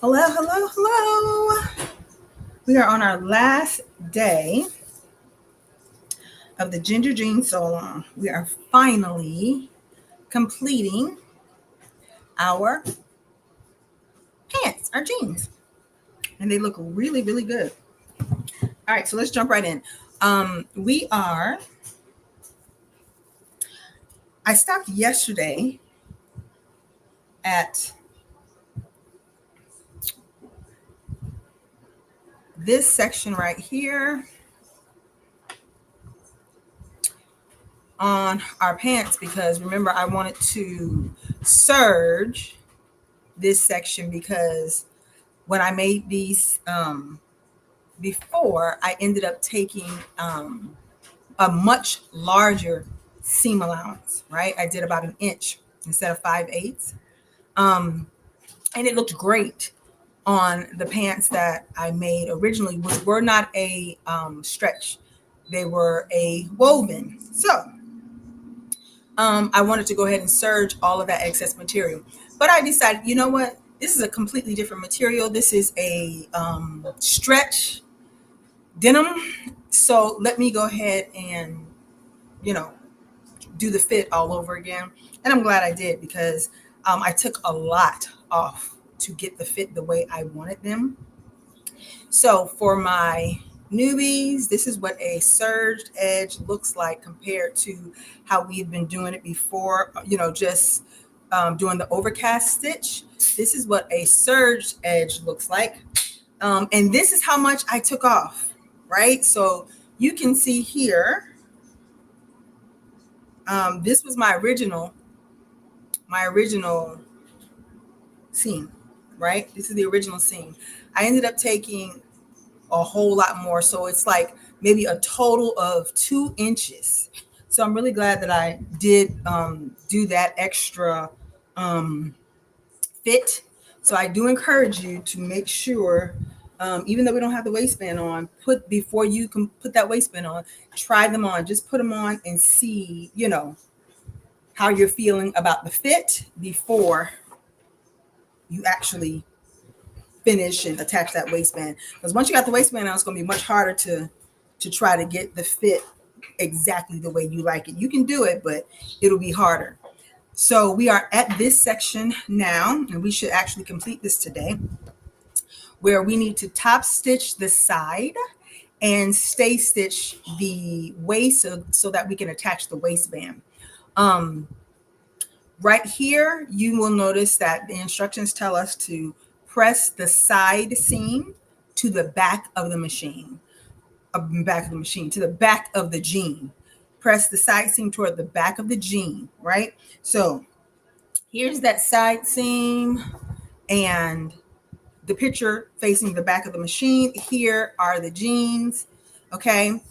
Hello, hello, hello. We are on our last day of the Ginger Jean Sew Along. We are finally completing our pants, our jeans, and they look really, really good. All right, so let's jump right in. We are, I stopped yesterday at this section right here on our pants because remember, I wanted to serge this section because when I made these before, I ended up taking a much larger seam allowance, right? I did about an inch instead of 5/8. Um, and it looked great on the pants that I made originally, which were not a stretch. They were a woven. So I wanted to go ahead and serge all of that excess material. But I decided, you know what? This is a completely different material. This is a stretch denim. So let me go ahead and, you know, do the fit all over again. And I'm glad I did because I took a lot off to get the fit the way I wanted them. So for my newbies, this is what a surged edge looks like compared to how we've been doing it before, just doing the overcast stitch. This is what a surged edge looks like. And this is how much I took off, right? So you can see here, this was my original seam, right? This is the original seam. I ended up taking a whole lot more. So it's like maybe a total of 2 inches. So I'm really glad that I did do that extra fit. So I do encourage you to make sure, even though we don't have the waistband on, before you can put that waistband on, try them on. Just put them on and see, how you're feeling about the fit before you actually finish and attach that waistband. Because once you got the waistband on, it's going to be much harder to try to get the fit exactly the way you like it. You can do it, but it'll be harder. So we are at this section now, and we should actually complete this today, where we need to top stitch the side and stay stitch the waist so that we can attach the waistband. Right here, you will notice that the instructions tell us to press the side seam to the back of the machine, to the back of the jean. Press the side seam toward the back of the jean, right? So here's that side seam and the picture facing the back of the machine. Here are the jeans, okay?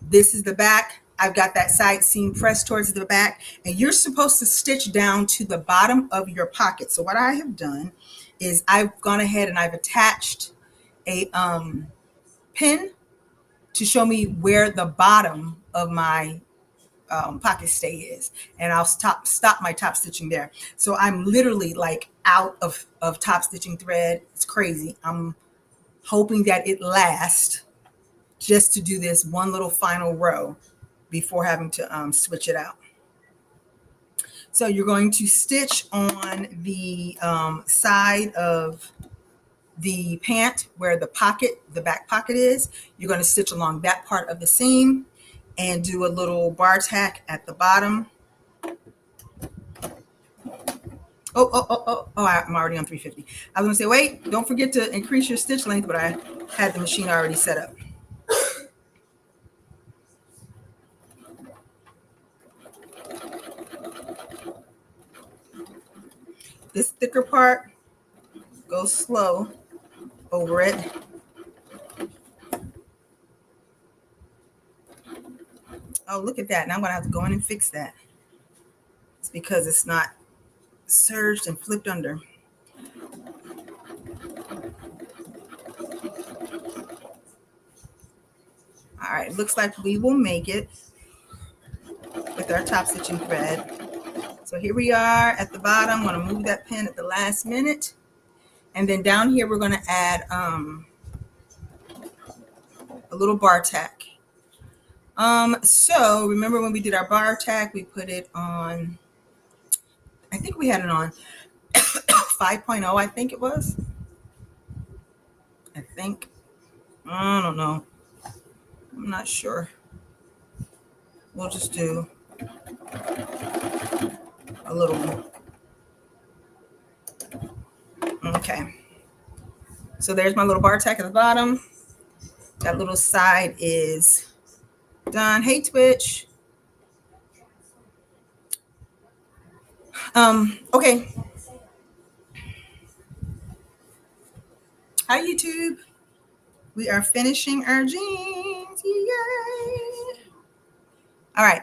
This is the back. I've got that side seam pressed towards the back, and you're supposed to stitch down to the bottom of your pocket. So what I have done is I've gone ahead and I've attached a pin to show me where the bottom of my pocket stay is, and I'll stop my top stitching there. So I'm literally like out of top stitching thread. It's crazy. I'm hoping that it lasts just to do this one little final row before having to switch it out. So you're going to stitch on the side of the pant where the back pocket is. You're going to stitch along that part of the seam and do a little bar tack at the bottom. I'm already on 350. I was going to say, wait, don't forget to increase your stitch length, but I had the machine already set up. This thicker part, go slow over it. Oh, look at that. Now I'm going to have to go in and fix that. It's because it's not surged and flipped under. All right, looks like we will make it with our top stitching thread. So here we are at the bottom. I'm going to move that pin at the last minute. And then down here, we're going to add a little bar tack. So remember when we did our bar tack, we put it on, I think we had it on 5.0, I think it was. I don't know. I'm not sure. We'll just do a little. Okay. So there's my little bar tack at the bottom. That little side is done. Hey, Twitch. Okay. Hi, YouTube. We are finishing our jeans. Yay. All right.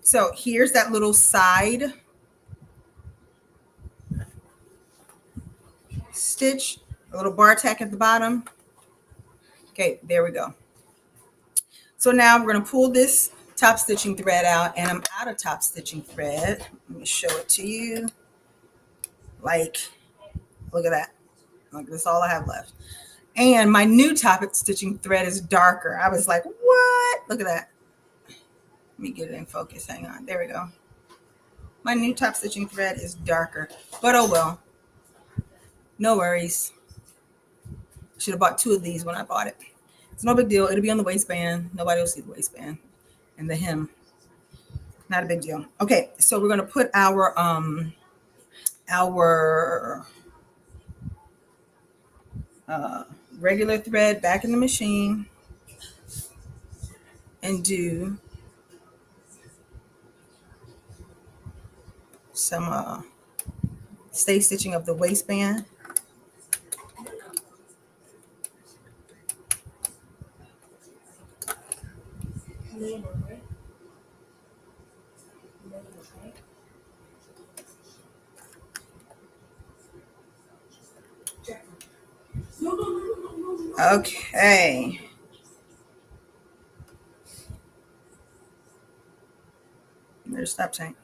So here's that little side stitch, a little bar tack at the bottom. Okay, there we go. So now we're going to pull this top stitching thread out, and I'm out of top stitching thread. Let me show it to you. Like, look at that. Like, that's all I have left. And my new top stitching thread is darker. I was like, what? Look at that. Let me get it in focus. Hang on. There we go. My new top stitching thread is darker, but oh well. No worries. Should have bought 2 of these when I bought it. It's no big deal. It'll be on the waistband. Nobody will see the waistband and the hem. Not a big deal. Okay, so we're gonna put our regular thread back in the machine and do some stay stitching of the waistband. Okay. There's stop saying.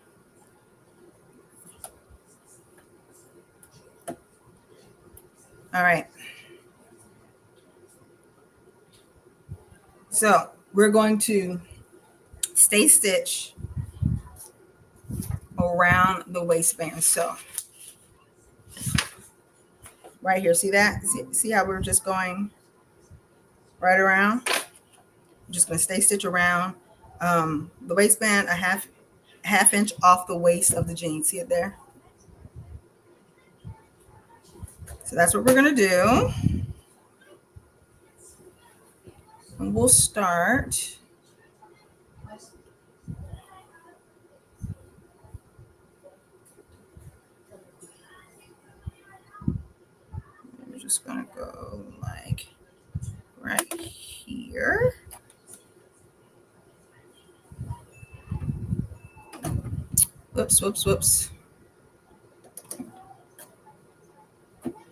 All right. So we're going to stay stitch around the waistband. So right here, see that? See how we're just going right around? I'm just going to stay stitch around the waistband a half inch off the waist of the jeans. See it there? So that's what we're going to do. And we'll start. We're just going to go like right here. Whoops, whoops, whoops.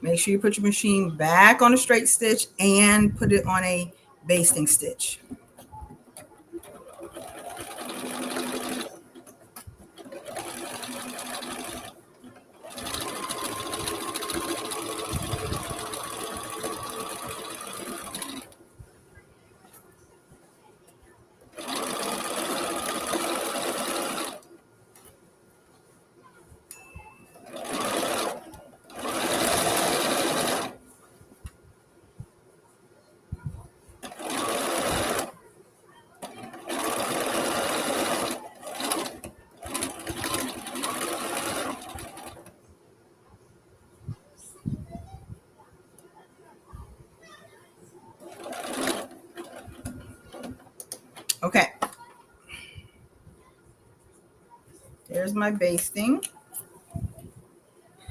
Make sure you put your machine back on a straight stitch and put it on a basting stitch. Okay. There's my basting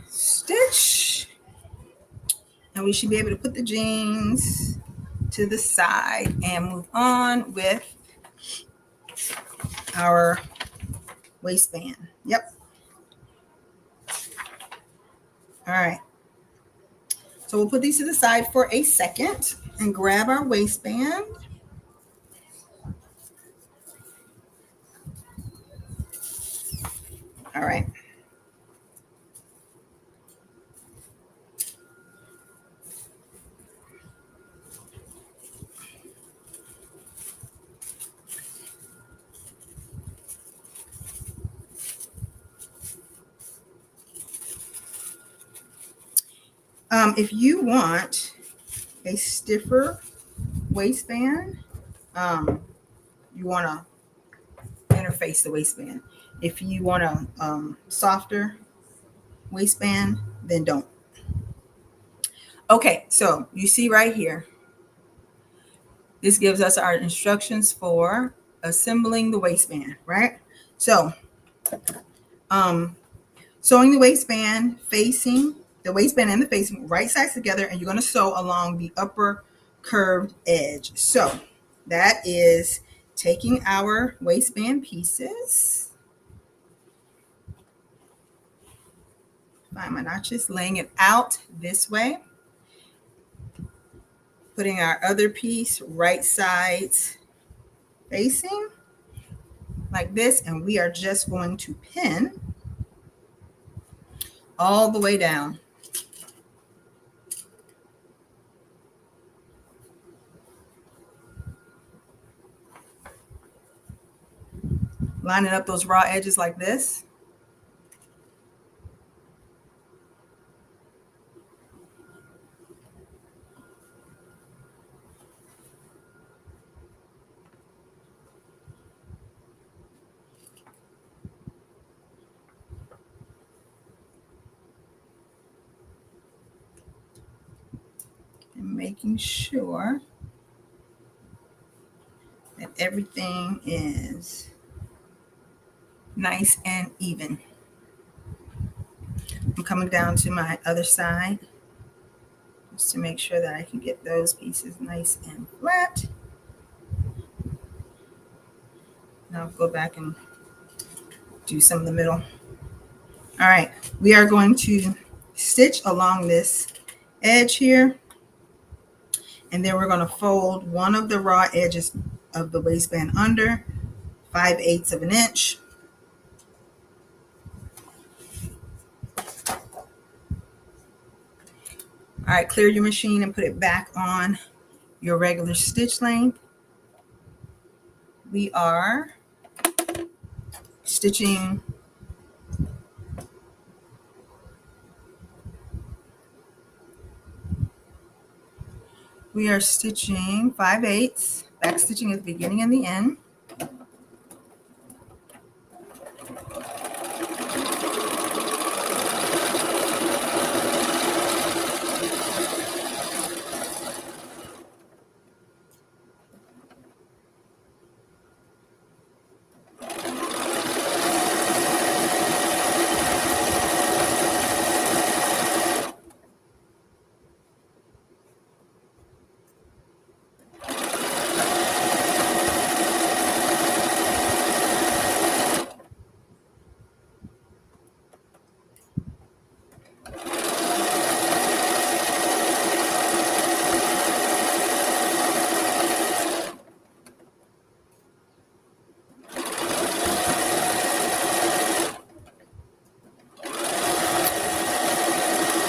stitch. And we should be able to put the jeans to the side and move on with our waistband. Yep. All right. So we'll put these to the side for a second and grab our waistband. All right. If you want a stiffer waistband, you want to interface the waistband. If you want a softer waistband, then don't. Okay, so you see right here, this gives us our instructions for assembling the waistband, right? So, sewing the waistband facing the waistband and the facing right sides together, and you're going to sew along the upper curved edge. So that is taking our waistband pieces, find my notches, laying it out this way, putting our other piece right sides facing like this, and we are just going to pin all the way down. Lining up those raw edges like this. And making sure that everything is nice and even. I'm coming down to my other side just to make sure that I can get those pieces nice and flat. Now I'll go back and do some in the middle. All right, we are going to stitch along this edge here, and then we're going to fold one of the raw edges of the waistband under 5/8 of an inch. All right, clear your machine and put it back on your regular stitch length. We are stitching We are stitching 5/8, back stitching at the beginning and the end.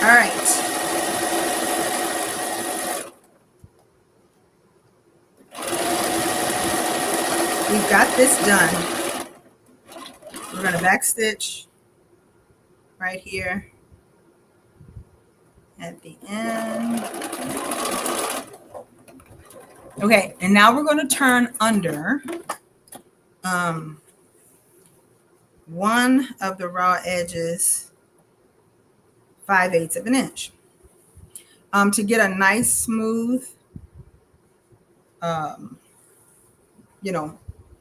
All right. We've got this done. We're going to back stitch right here at the end. Okay, and now we're going to turn under one of the raw edges 5/8 of an inch. To get a nice smooth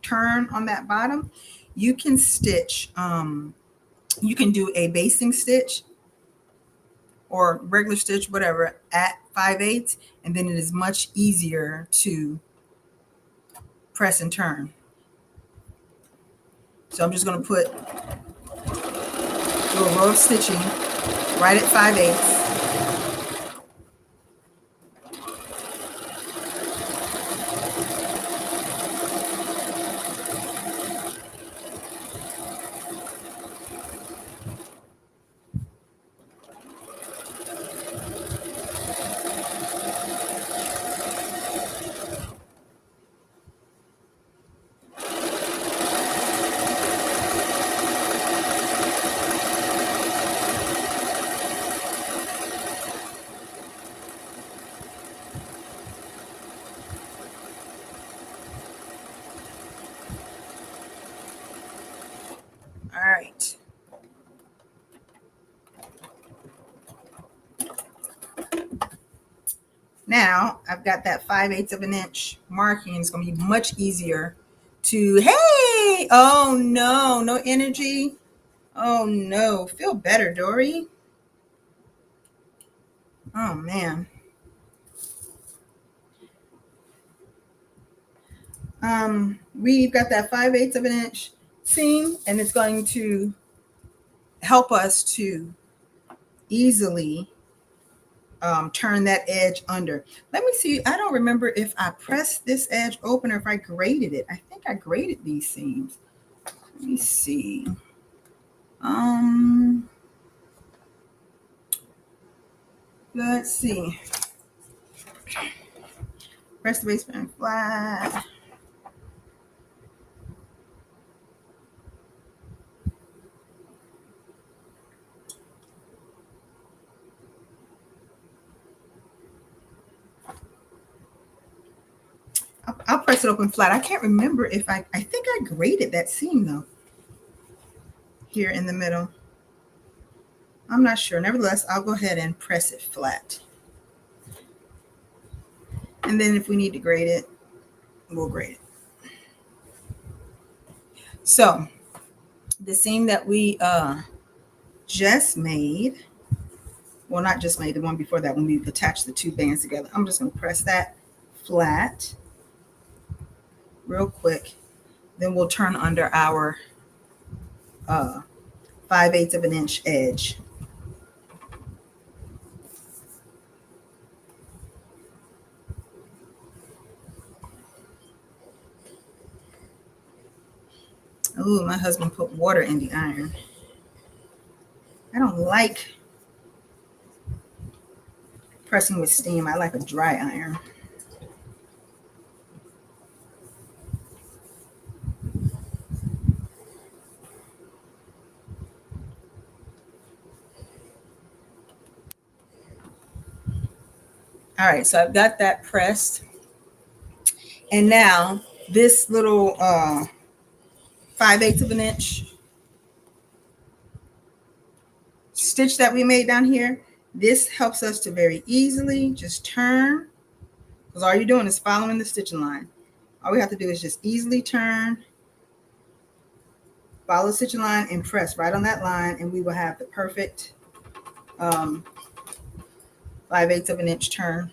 turn on that bottom, you can stitch, you can do a basting stitch or regular stitch, whatever, at 5/8, and then it is much easier to press and turn. So I'm just going to put do a row of stitching right at 5/8. Now I've got that 5/8 of an inch marking. It's going to be much easier to, hey, oh no, no energy. Oh no, feel better, Dory. Oh man. We've got that 5/8 of an inch seam, and it's going to help us to easily turn that edge under. Let me see. I don't remember if I pressed this edge open or if I graded it. I think I graded these seams. Let me see. Let's see. Press the waistband flat. I'll press it open flat. I can't remember if I think I graded that seam though. Here in the middle. I'm not sure. Nevertheless, I'll go ahead and press it flat. And then if we need to grade it, we'll grade it. So the seam that we just made, well, not just made, the one before that when we attached the two bands together. I'm just going to press that flat real quick. Then we'll turn under our 5/8 of an inch edge. Oh, my husband put water in the iron. I don't like pressing with steam. I like a dry iron. All right, so I've got that pressed. And now this little 5/8 of an inch stitch that we made down here, this helps us to very easily just turn, because all you're doing is following the stitching line. All we have to do is just easily turn, follow the stitching line, and press right on that line, and we will have the perfect 5/8 of an inch turn.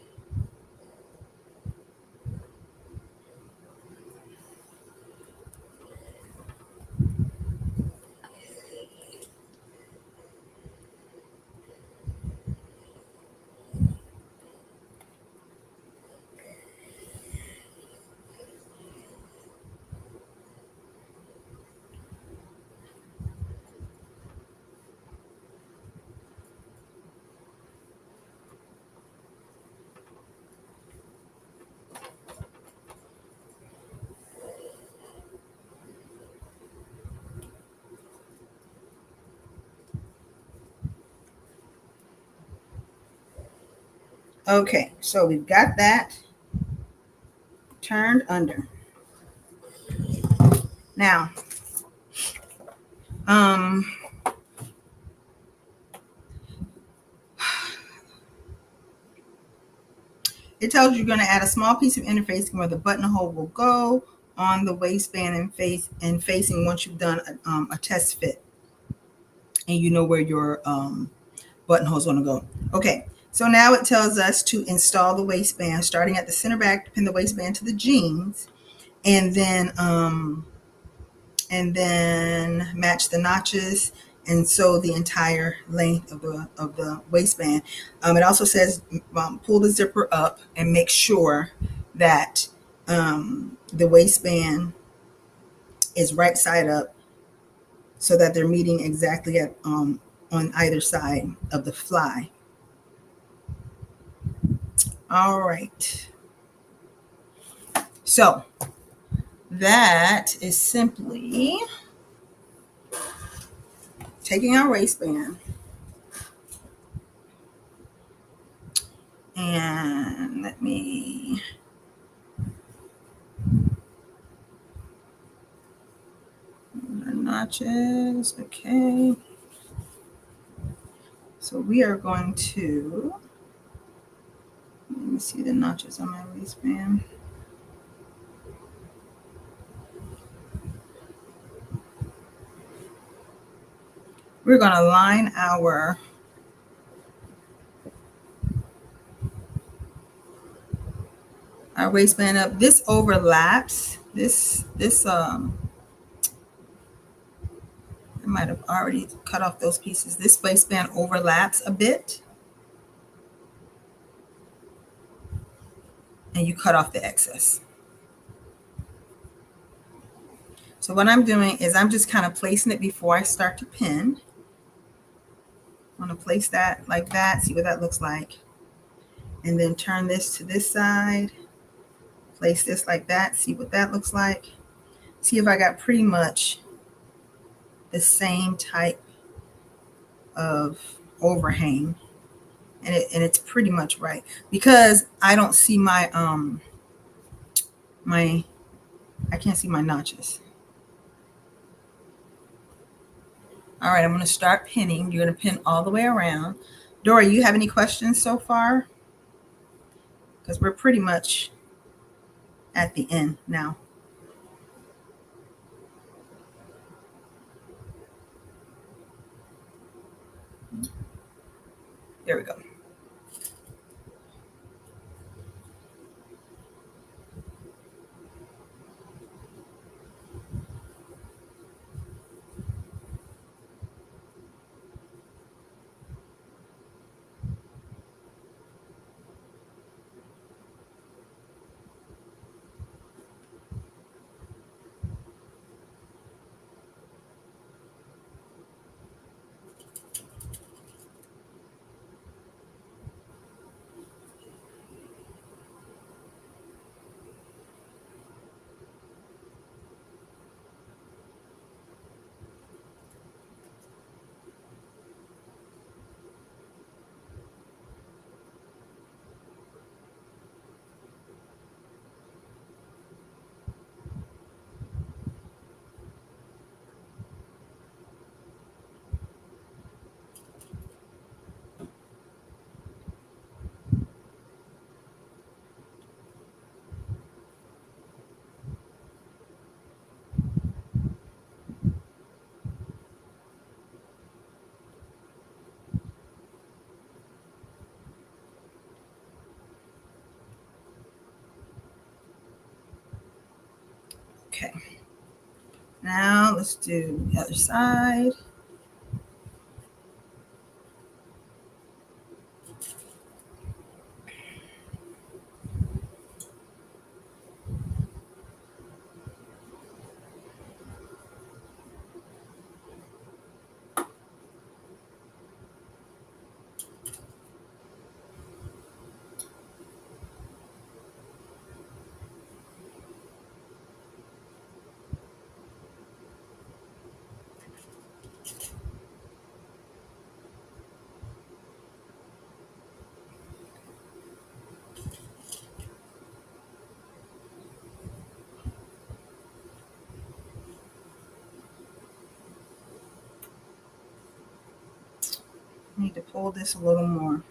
Okay, so we've got that turned under. Now, it tells you you're going to add a small piece of interfacing where the buttonhole will go on the waistband and facing once you've done a test fit, and you know where your buttonhole is going to go. Okay, so now it tells us to install the waistband, starting at the center back, pin the waistband to the jeans, and then match the notches and sew the entire length of the waistband. It also says pull the zipper up and make sure that the waistband is right side up so that they're meeting exactly at on either side of the fly. All right. So that is simply taking our waistband and let me the notches. Okay. So we are going to me see the notches on my waistband. We're going to line our waistband up. This overlaps. I might have already cut off those pieces. This waistband overlaps a bit. And you cut off the excess. So what I'm doing is I'm just kind of placing it before I start to pin. I'm going to place that like that, see what that looks like. And then turn this to this side. Place this like that, see what that looks like. See if I got pretty much the same type of overhang. And it's pretty much right. Because I don't see my I can't see my notches. All right, I'm going to start pinning. You're going to pin all the way around. Dora, you have any questions so far? Because we're pretty much at the end now. There we go. Okay. Now let's do the other side. I need to pull this a little more.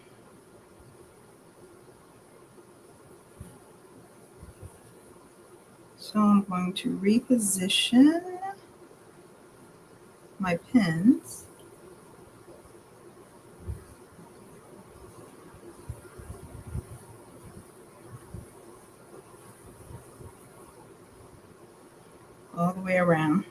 So I'm going to reposition my pins. All the way around.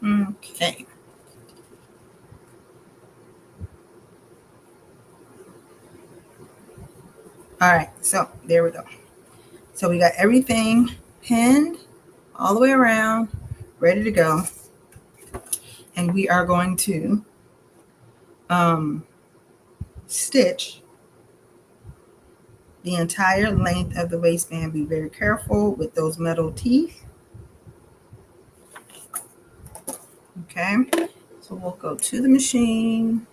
Okay. All right, so there we go. So we got everything pinned all the way around, ready to go. And we are going to stitch the entire length of the waistband. Be very careful with those metal teeth. Okay, so we'll go to the machine.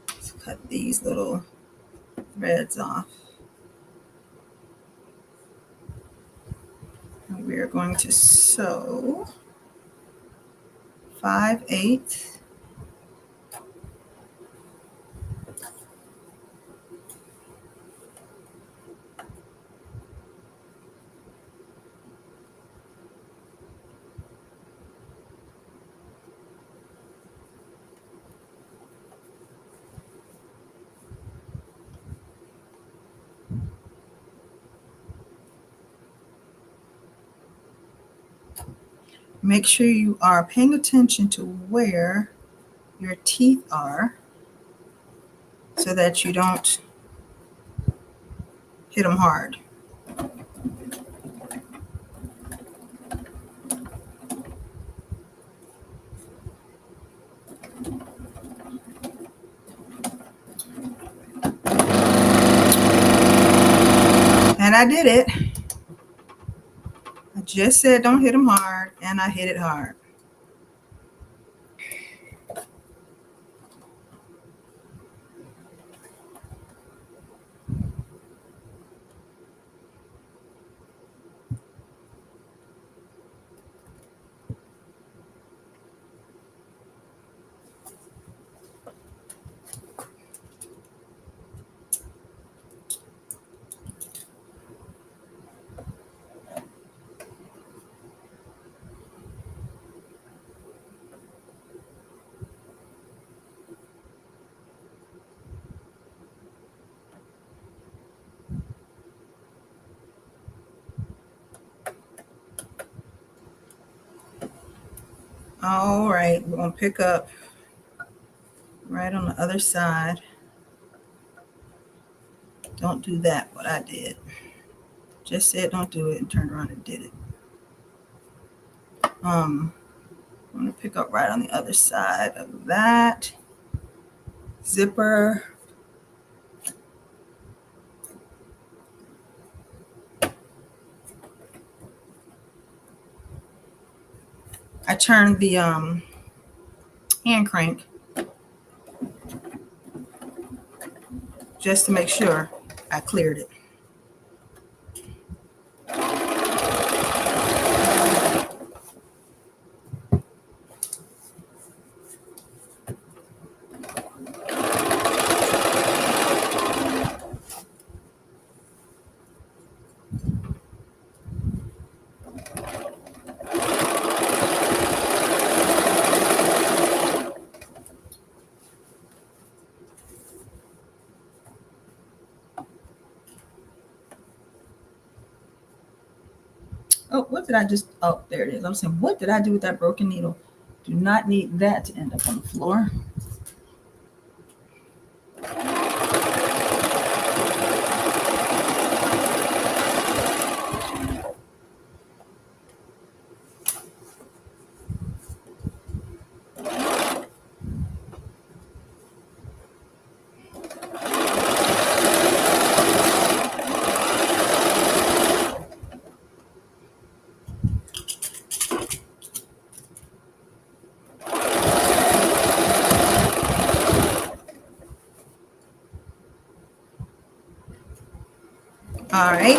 Let's cut these little threads off. And we are going to sew 5/8. Make sure you are paying attention to where your teeth are so that you don't hit them hard. And I did it. I just said don't hit them hard, and I hit it hard. All right, we're going to pick up right on the other side. Don't do that, what I did. Just said don't do it and turned around and did it. I'm going to pick up right on the other side of that zipper. I turned the hand crank just to make sure I cleared it. Oh, what did I just, oh, there it is. I'm saying, what did I do with that broken needle? Do not need that to end up on the floor. All right.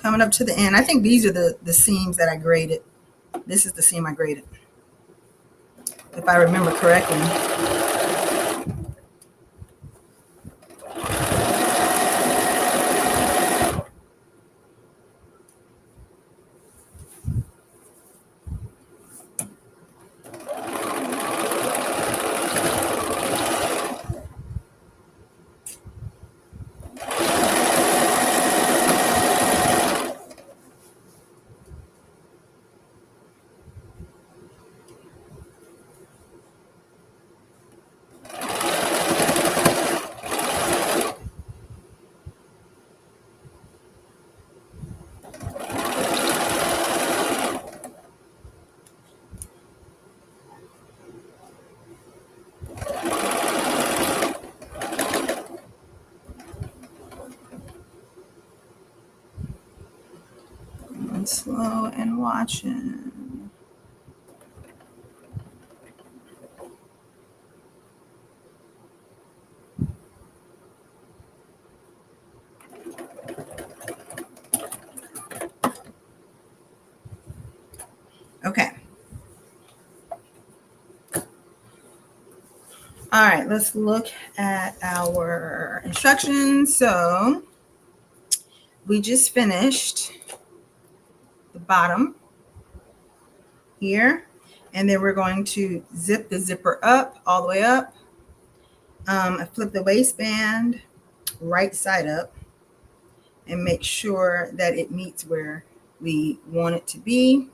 Coming up to the end. I think these are the seams that I graded. This is the seam I graded, if I remember correctly. watching. Okay. All right, let's look at our instructions. So we just finished the bottom here, and then we're going to zip the zipper up all the way up. I flip the waistband right side up and make sure that it meets where we want it to be.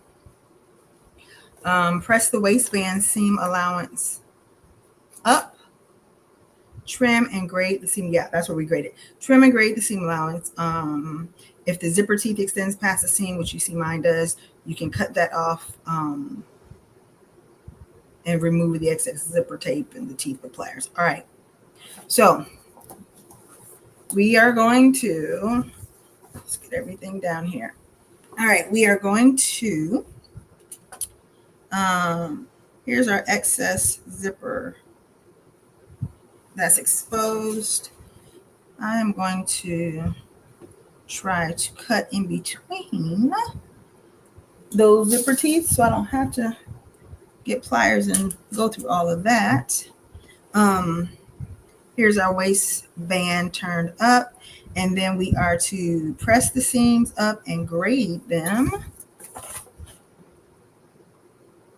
Press the waistband seam allowance up. Trim and grade the seam. Yeah, that's where we grade it. Trim and grade the seam allowance. If the zipper teeth extends past the seam, which you see mine does, you can cut that off and remove the excess zipper tape and the teeth with pliers. All right. So we are going to, let's get everything down here. All right. We are going to, here's our excess zipper that's exposed. I am going to try to cut in between those zipper teeth so I don't have to get pliers and go through all of that. Here's our waistband turned up, and then we are to press the seams up and grade them.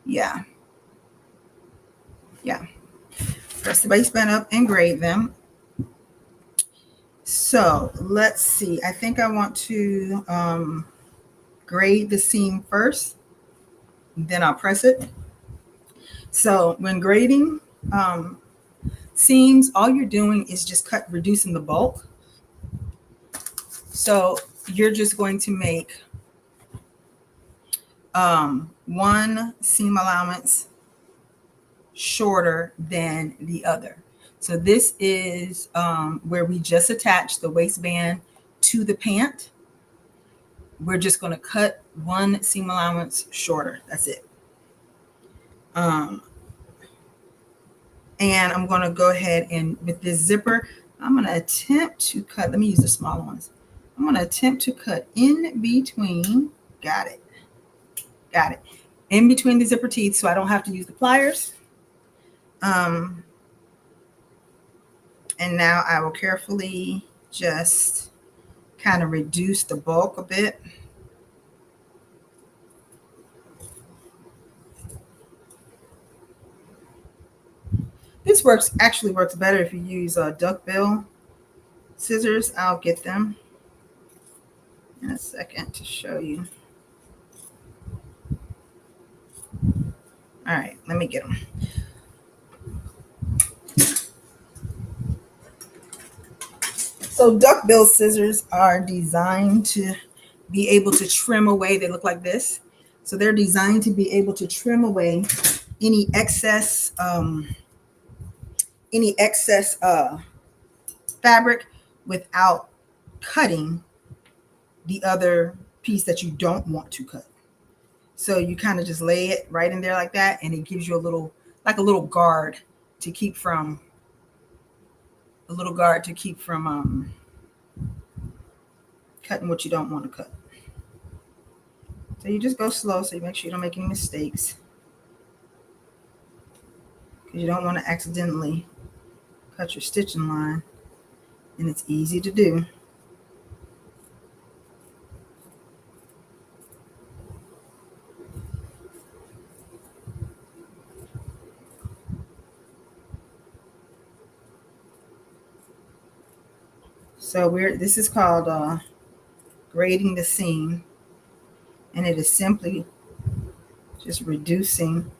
Yeah. Press the waistband up and grade them. So let's see. I think I want to grade the seam first, then I'll press it. So when grading seams, all you're doing is just reducing the bulk. So you're just going to make one seam allowance shorter than the other. So this is where we just attached the waistband to the pant. We're just going to cut one seam allowance shorter. That's it. And I'm going to go ahead and with this zipper, I'm going to attempt to cut. Let me use the smaller ones. I'm going to attempt to cut in between. Got it. In between the zipper teeth so I don't have to use the pliers. And now I will carefully just kind of reduce the bulk a bit. This actually works better if you use duckbill scissors. I'll get them in a second to show you. All right, let me get them. So duckbill scissors are designed to be able to trim away. They look like this. So they're designed to be able to trim away any excess fabric without cutting the other piece that you don't want to cut. So you kind of just lay it right in there like that, and it gives you a little guard to keep from cutting what you don't want to cut. So you just go slow so you make sure you don't make any mistakes, because you don't want to accidentally cut your stitching line, and it's easy to do. So this is called grading the seam, and it is simply just reducing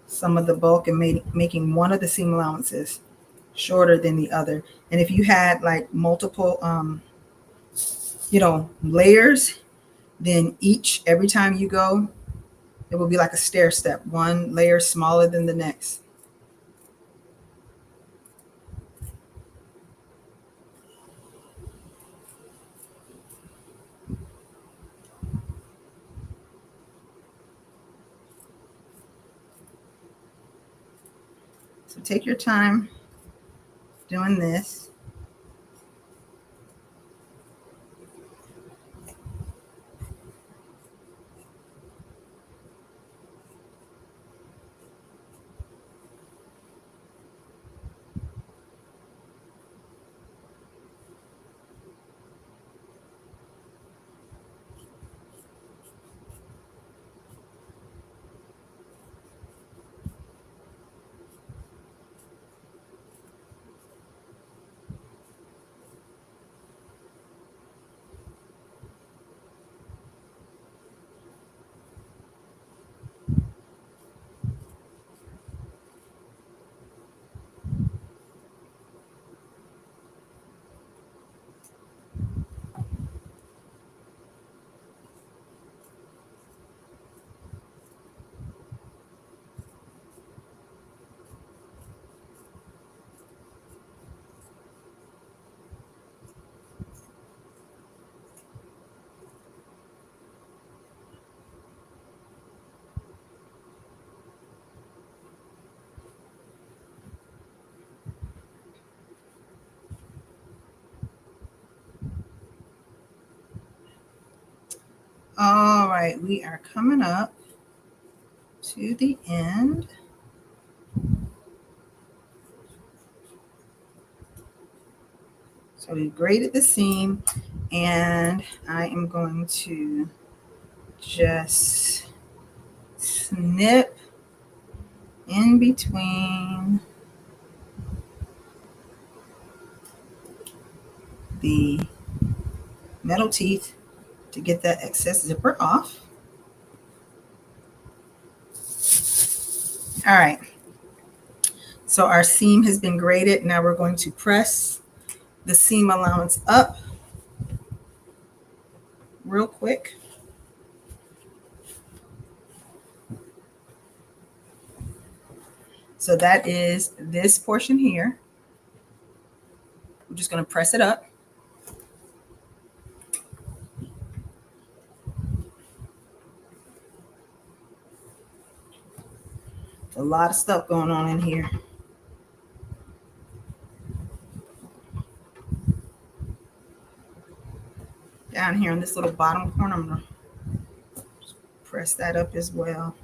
some of the bulk and making one of the seam allowances shorter than the other. And if you had like multiple layers, then every time you go, it will be like a stair step, one layer smaller than the next. So take your time doing this. All right, we are coming up to the end. So we graded the seam, and I am going to just snip in between the metal teeth to get that excess zipper off. All right, so our seam has been graded. Now we're going to press the seam allowance up real quick. So that is this portion here. We're just going to press it up. A lot of stuff going on in here. Down here in this little bottom corner, I'm going to press that up as well.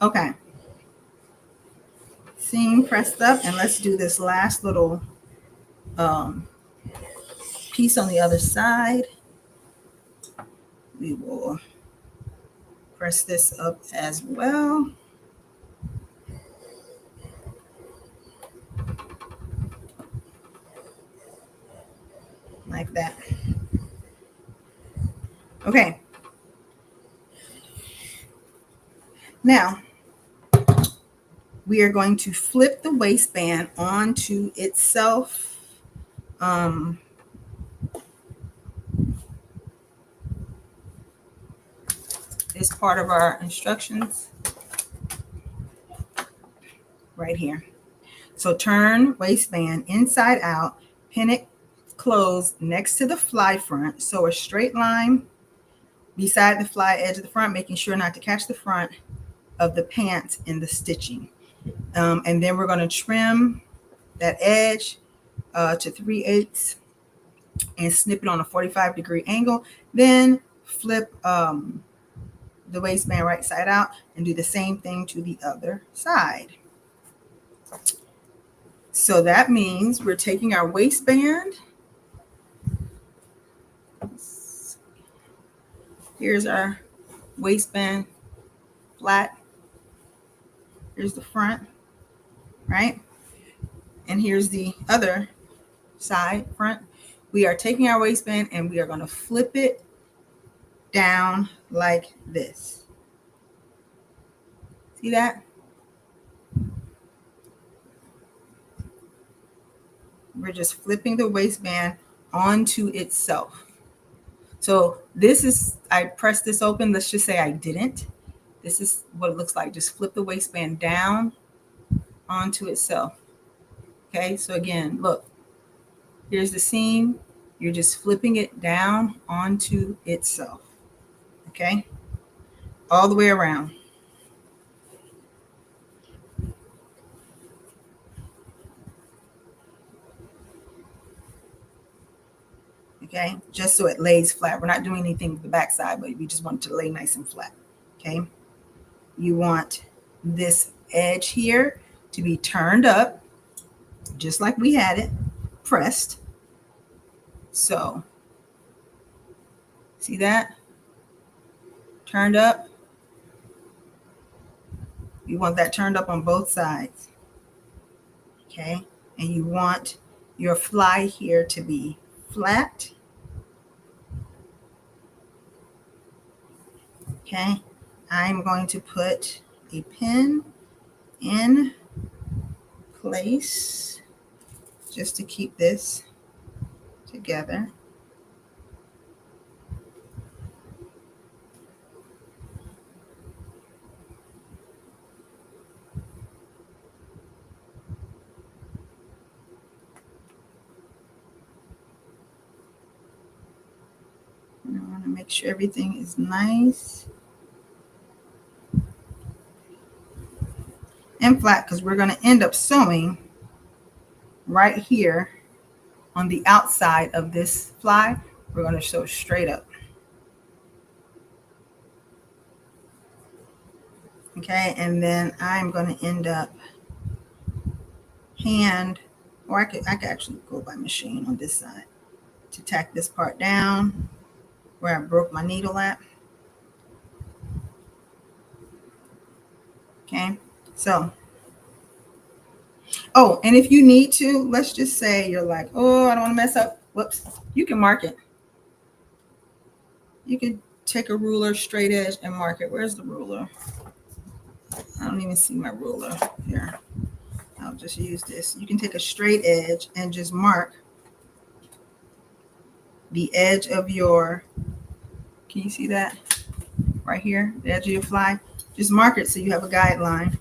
Okay. Seam pressed up, and let's do this last little piece on the other side. We will press this up as well. Like that. Okay. Now, we are going to flip the waistband onto itself. It's part of our instructions right here. So turn waistband inside out, pin it closed next to the fly front. So a straight line beside the fly edge of the front, making sure not to catch the front of the pants in the stitching. And then we're going to trim that edge to 3/8 and snip it on a 45-degree angle. Then flip the waistband right side out, and do the same thing to the other side. So that means we're taking our waistband. Here's our waistband flat. Here's the front, right? And here's the other side, front. We are taking our waistband and we are going to flip it down like this. See that? We're just flipping the waistband onto itself. So this is, I pressed this open. Let's just say I didn't. This is what it looks like. Just flip the waistband down onto itself. Okay, so again, look, here's the seam. You're just flipping it down onto itself. Okay, all the way around. Okay, just so it lays flat. We're not doing anything with the back side, but we just want it to lay nice and flat. Okay, you want this edge here to be turned up, just like we had it, pressed. So, see that? Turned up. You want that turned up on both sides. Okay, and you want your fly here to be flat. Okay, I'm going to put a pin in place just to keep this together. And I want to make sure everything is nice and flat because we're going to end up sewing right here on the outside of this fly. We're going to sew straight up. Okay, and then I'm going to end up hand, or I could actually go by machine on this side to tack this part down where I broke my needle at. Okay, so, oh, and if you need to, let's just say you're like, oh, I don't want to mess up. Whoops, you can mark it. You could take a ruler, straight edge, and mark it. Where's the ruler? I don't even see my ruler here. I'll just use this. You can take a straight edge and just mark the edge of your, can you see that? Right here, the edge of your fly. Just mark it so you have a guideline.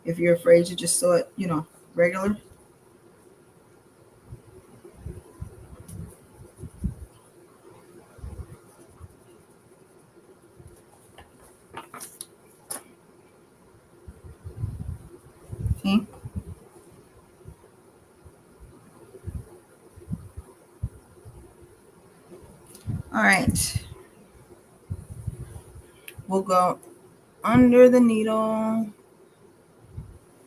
If you're afraid to just sew it, regular. See? All right. We'll go under the needle.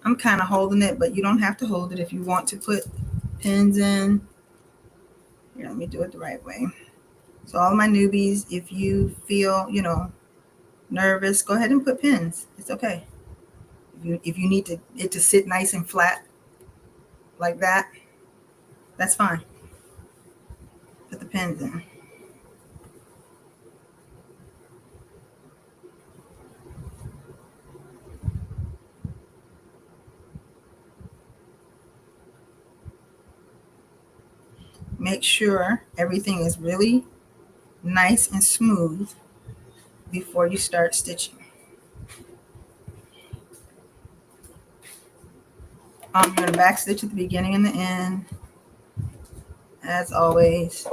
I'm kind of holding it, but you don't have to hold it if you want to put pins in. Here, let me do it the right way. So all my newbies, if you feel, nervous, go ahead and put pins. It's okay. If you need it to sit nice and flat like that, that's fine. Put the pins in. Make sure everything is really nice and smooth before you start stitching. You're going to back stitch at the beginning and the end, as always.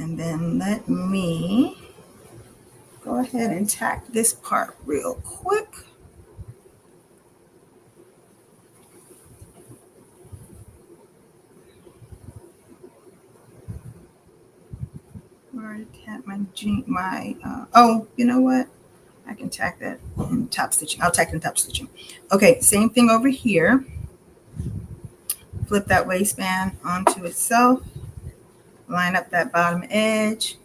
And then let me go ahead and tack this part real quick. Where I tack my oh, you know what? I can tack that in top stitching. I'll tack in top stitching. Okay, same thing over here. Flip that waistband onto itself. Line up that bottom edge.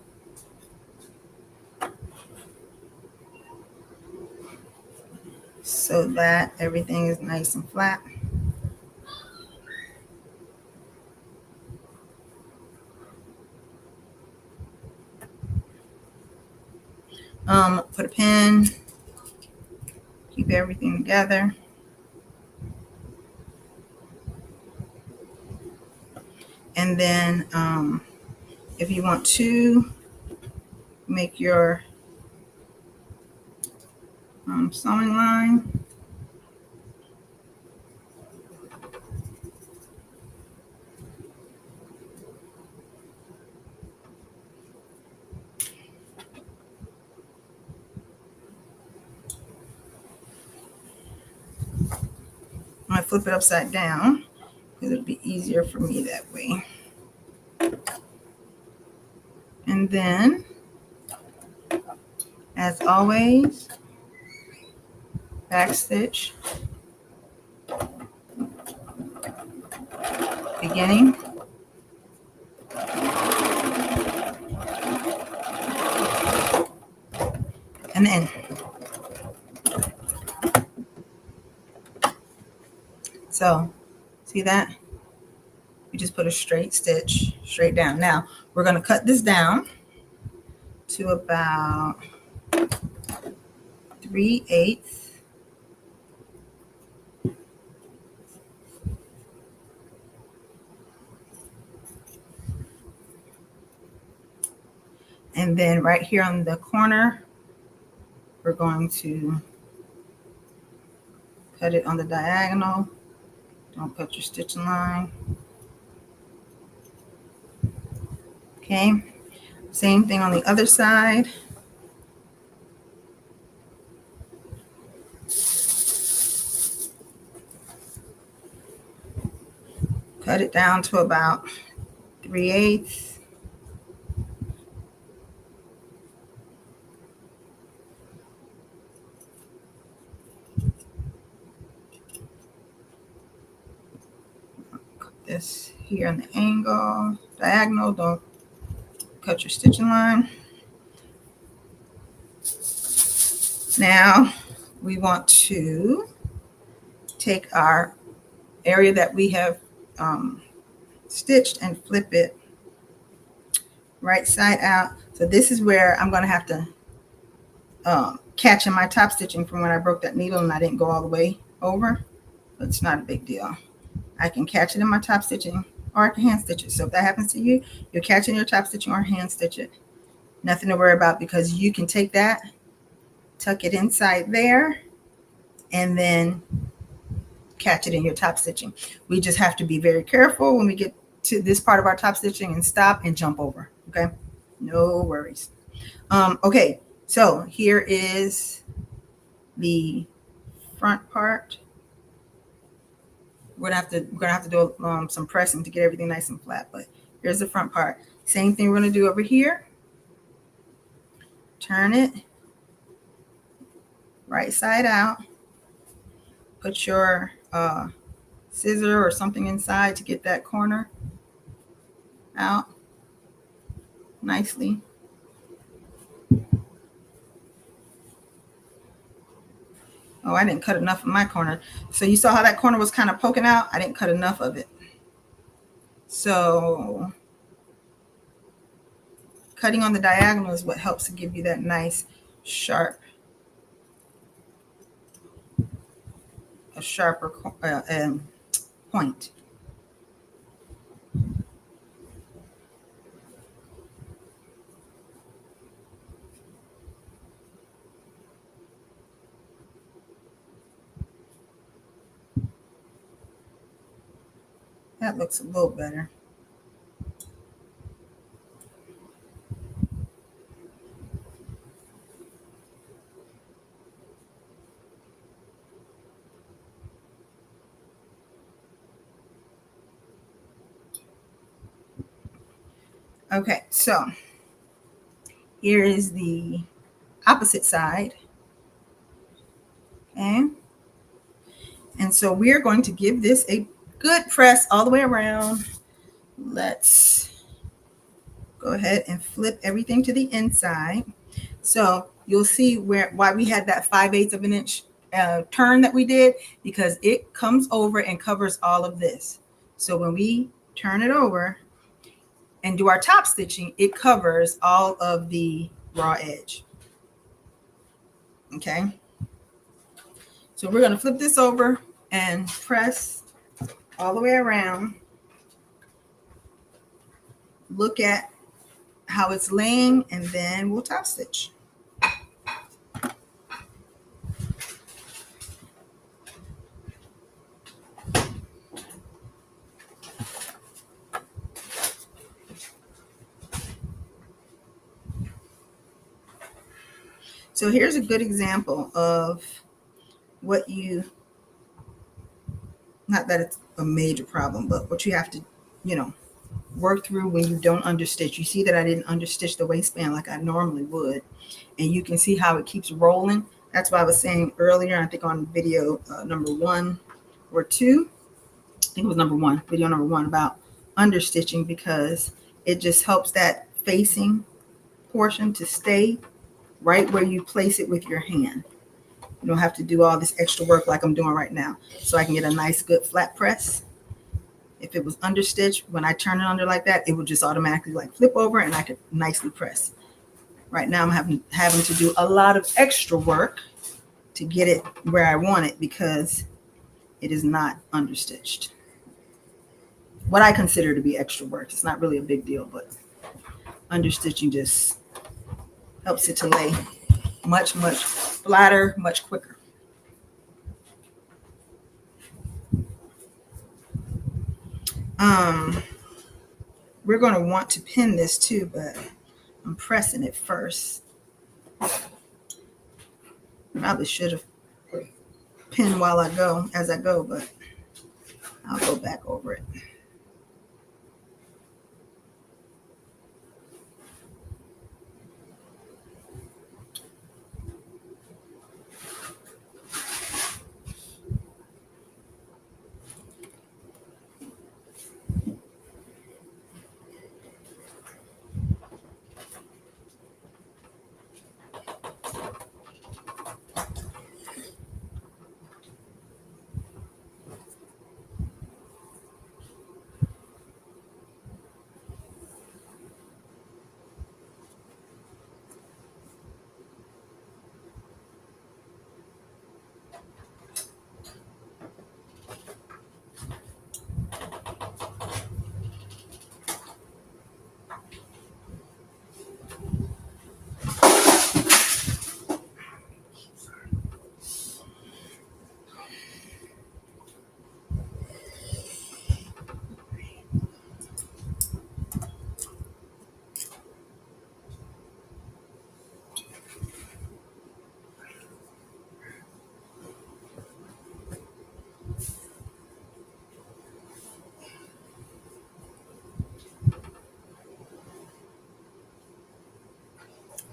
So that everything is nice and flat. Put a pin, keep everything together. And then if you want to make your sewing line, I flip it upside down because it'll be easier for me that way. And then, as always, back stitch, beginning, and end. So, see that? We just put a straight stitch straight down. Now, we're going to cut this down to about 3/8. And then right here on the corner, we're going to cut it on the diagonal. Don't cut your stitching line. Okay, same thing on the other side. Cut it down to about 3/8. This here on the angle, diagonal, don't cut your stitching line. Now we want to take our area that we have stitched and flip it right side out. So this is where I'm going to have to catch in my top stitching from when I broke that needle and I didn't go all the way over. But it's not a big deal. I can catch it in my top stitching or I can hand stitch it. So if that happens to you, you're catching your top stitching or hand stitch it. Nothing to worry about because you can take that, tuck it inside there, and then catch it in your top stitching. We just have to be very careful when we get to this part of our top stitching and stop and jump over. Okay, no worries. Okay, so here is the front part. We're gonna have to do some pressing to get everything nice and flat, but here's the front part. Same thing we're gonna do over here. Turn it right side out. Put your scissor or something inside to get that corner out nicely. Oh, I didn't cut enough of my corner. So you saw how that corner was kind of poking out? I didn't cut enough of it. So cutting on the diagonal is what helps to give you that nice sharp, a sharper point. That looks a little better. Okay, so here is the opposite side. Okay. And so we're going to give this a good press all the way around. Let's go ahead and flip everything to the inside. So you'll see why we had that 5/8 of an inch turn that we did, because it comes over and covers all of this. So when we turn it over and do our top stitching, it covers all of the raw edge. Okay. So we're going to flip this over and press all the way around. Look at how it's laying, and then we'll top stitch. So here's a good example of what you, not that it's a major problem, but what you have to, work through when you don't understitch. You see that I didn't understitch the waistband like I normally would, and you can see how it keeps rolling. That's why I was saying earlier, I think on video number 1 or 2, I think it was video number 1, about understitching, because it just helps that facing portion to stay right where you place it with your hand. You don't have to do all this extra work like I'm doing right now. So I can get a nice good flat press. If it was understitched, when I turn it under like that, it would just automatically like flip over and I could nicely press. Right now I'm having to do a lot of extra work to get it where I want it, because it is not understitched. What I consider to be extra work. It's not really a big deal, but understitching just helps it to lay much, much flatter, much quicker. We're going to want to pin this too, but I'm pressing it first. Probably should have pinned as I go, but I'll go back over it.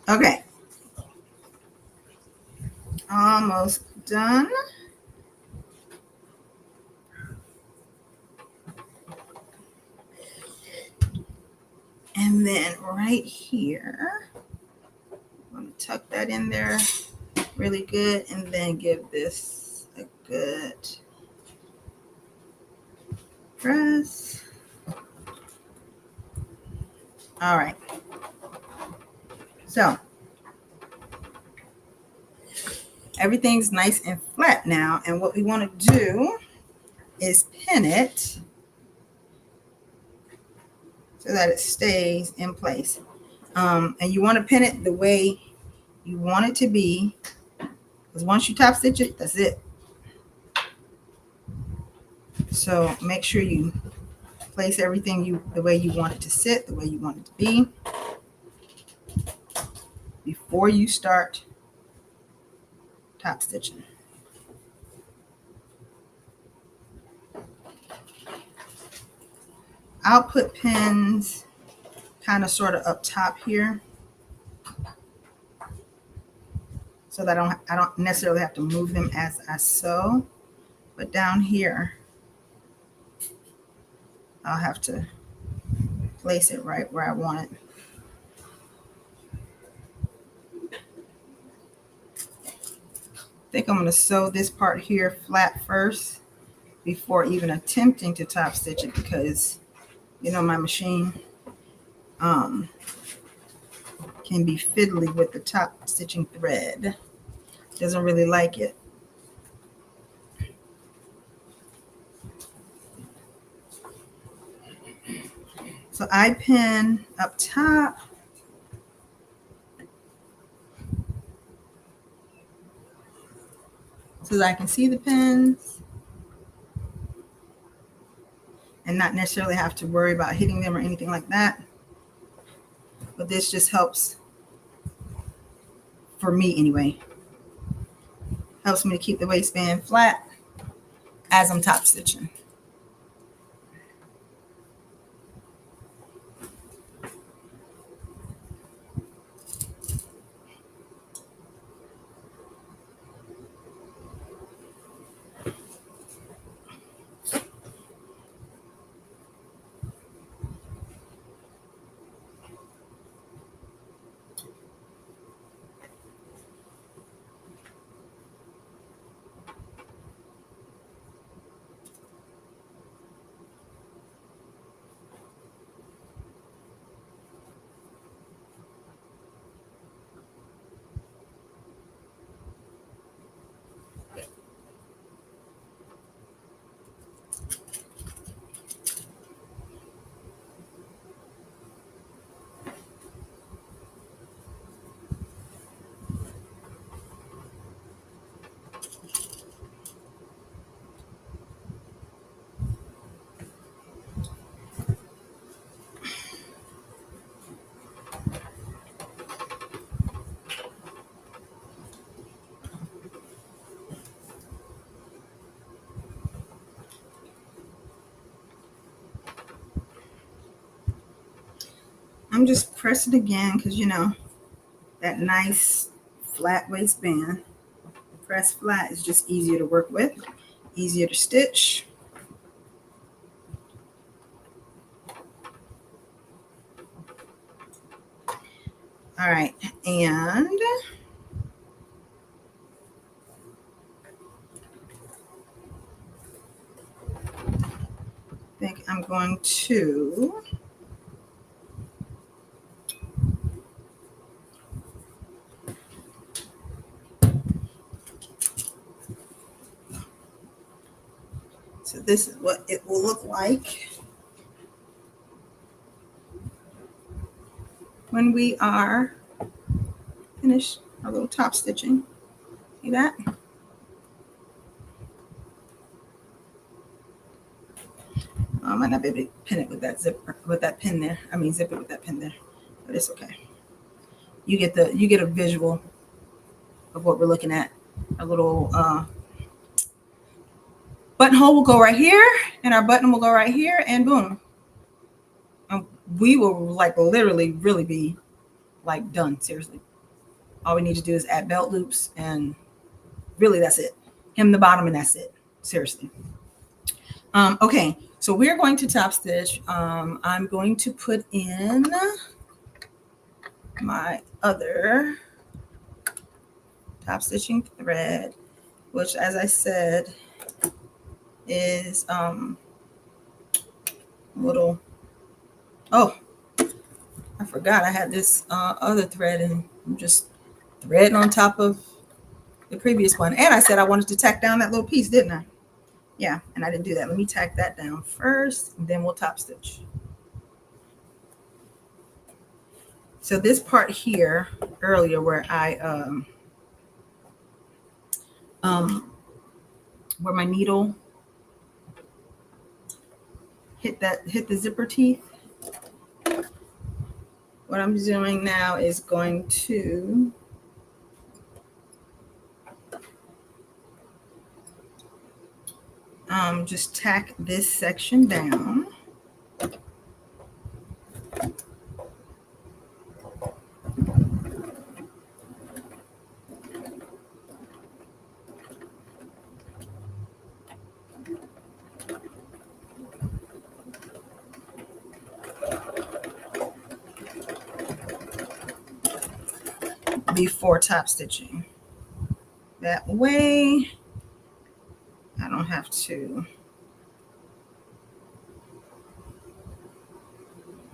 Okay. Almost done. And then right here, I'm going to tuck that in there really good, and then give this a good press. All right. So everything's nice and flat now, and what we want to do is pin it so that it stays in place. And you want to pin it the way you want it to be, because once you top stitch it, that's it. So make sure you place everything the way you want it to sit, the way you want it to be, before you start top stitching. I'll put pins kind of sort of up top here, so that I don't necessarily have to move them as I sew, but down here I'll have to place it right where I want it. I think I'm going to sew this part here flat first before even attempting to top stitch it, because you know my machine can be fiddly with the top stitching thread. Doesn't really like it. So I pin up top. So that I can see the pins and not necessarily have to worry about hitting them or anything like that. But this just helps, for me anyway, helps me to keep the waistband flat as I'm top stitching. I'm just pressing again because you know that nice flat waistband. Press flat is just easier to work with, easier to stitch. All right, and I think I'm going to so this is what it will look like when we are finished our little top stitching. See that? I might not be able to pin it with that zipper, with that pin there. I mean, zip it with that pin there, but it's okay. You get a visual of what we're looking at. A little buttonhole will go right here, and our button will go right here, and boom. And we will like literally really be like done. Seriously. All we need to do is add belt loops, and really that's it. Hem the bottom, and that's it. Seriously. Okay, so we're going to top stitch. I'm going to put in my other top stitching thread, which, as I said, is little. Oh, I forgot I had this other thread, and I'm just threading on top of the previous one. And I said I wanted to tack down that little piece, didn't I? Yeah, and I didn't do that. Let me tack that down first, and then we'll top stitch. So this part here earlier where I where my needle hit the zipper teeth, what I'm doing now is going to just tack this section down. before top stitching. That way I don't have to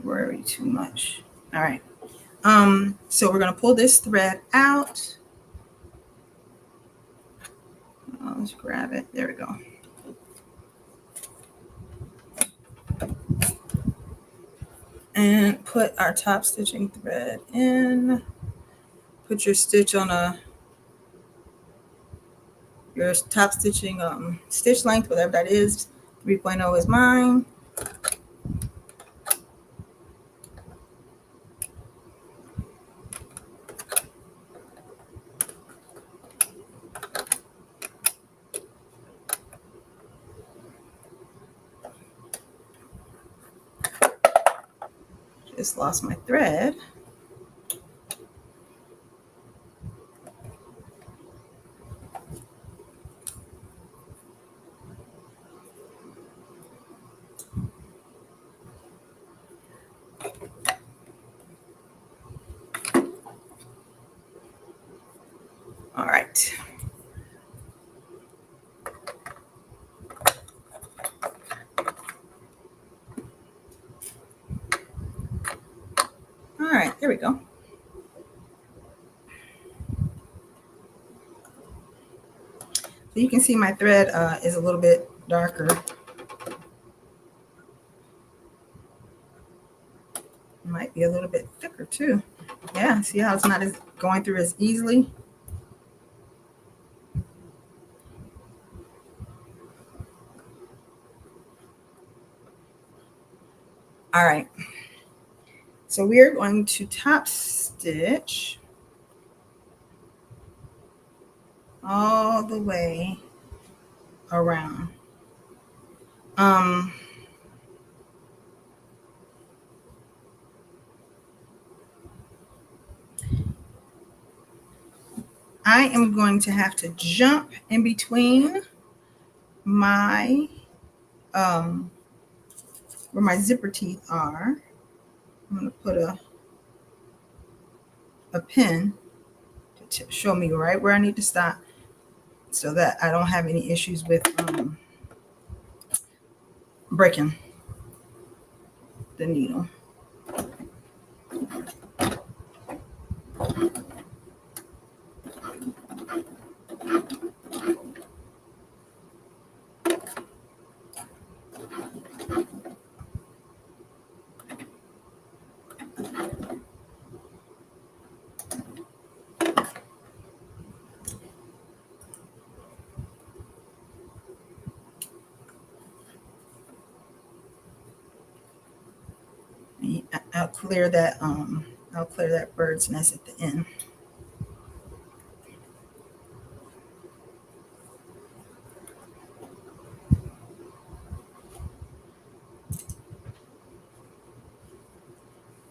worry too much. All right. So we're going to pull this thread out. Let's grab it. There we go. And put our top stitching thread in. Put your stitch on your top stitching stitch length, whatever that is. 3.0 is mine. Just lost my thread. All right. All right, there we go. So you can see my thread is a little bit darker. It might be a little bit thicker too. Yeah, see how it's not as going through as easily? All right. So we are going to top stitch all the way around. I am going to have to jump in between my where my zipper teeth are. I'm going to put a pin to show me right where I need to stop so that I don't have any issues with breaking the needle. I'll clear that bird's nest at the end.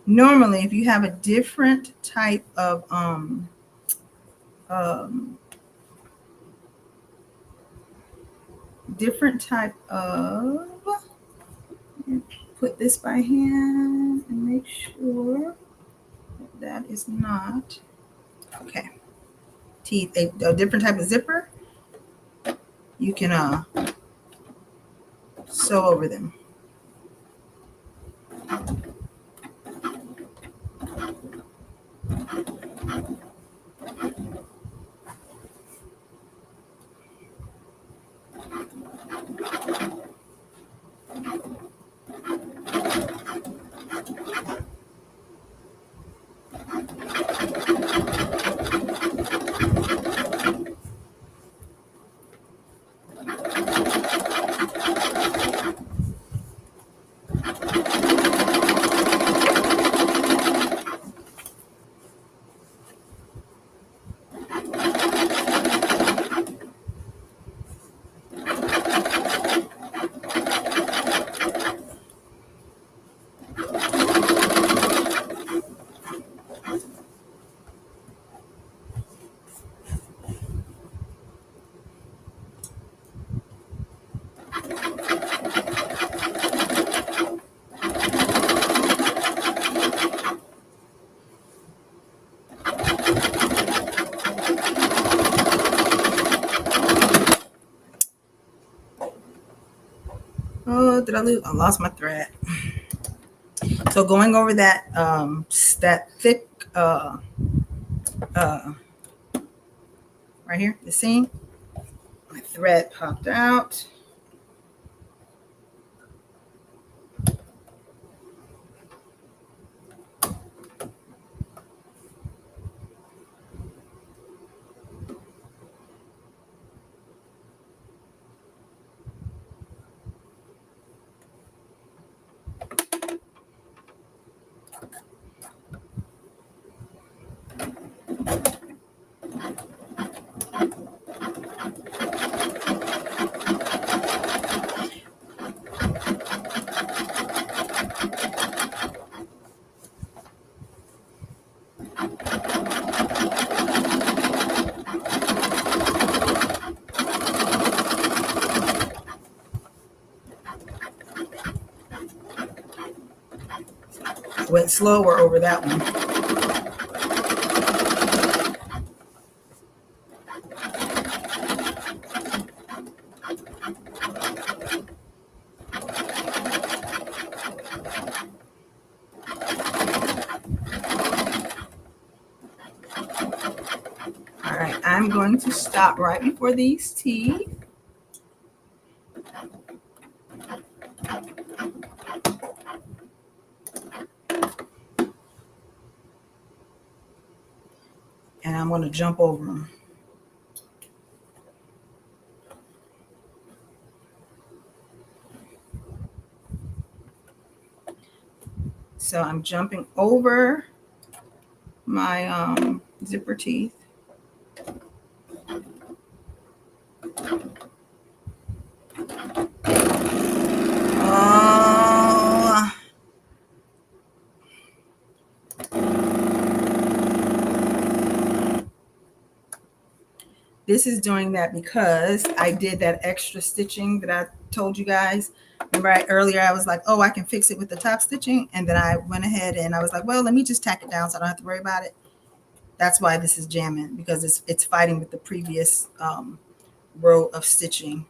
Normally, if you have a different type of put this by hand and make sure that is not okay. Teeth, a different type of zipper, you can sew over them. did I lose? I lost my thread. So going over that that thick right here, the seam, my thread popped out. Went slower over that one. All right, I'm going to stop right before these teeth. And I'm going to jump over them. So I'm jumping over my zipper teeth. This is doing that because I did that extra stitching that I told you guys. Remember earlier I was like, oh, I can fix it with the top stitching. And then I went ahead and I was like, well, let me just tack it down so I don't have to worry about it. That's why this is jamming, because it's fighting with the previous row of stitching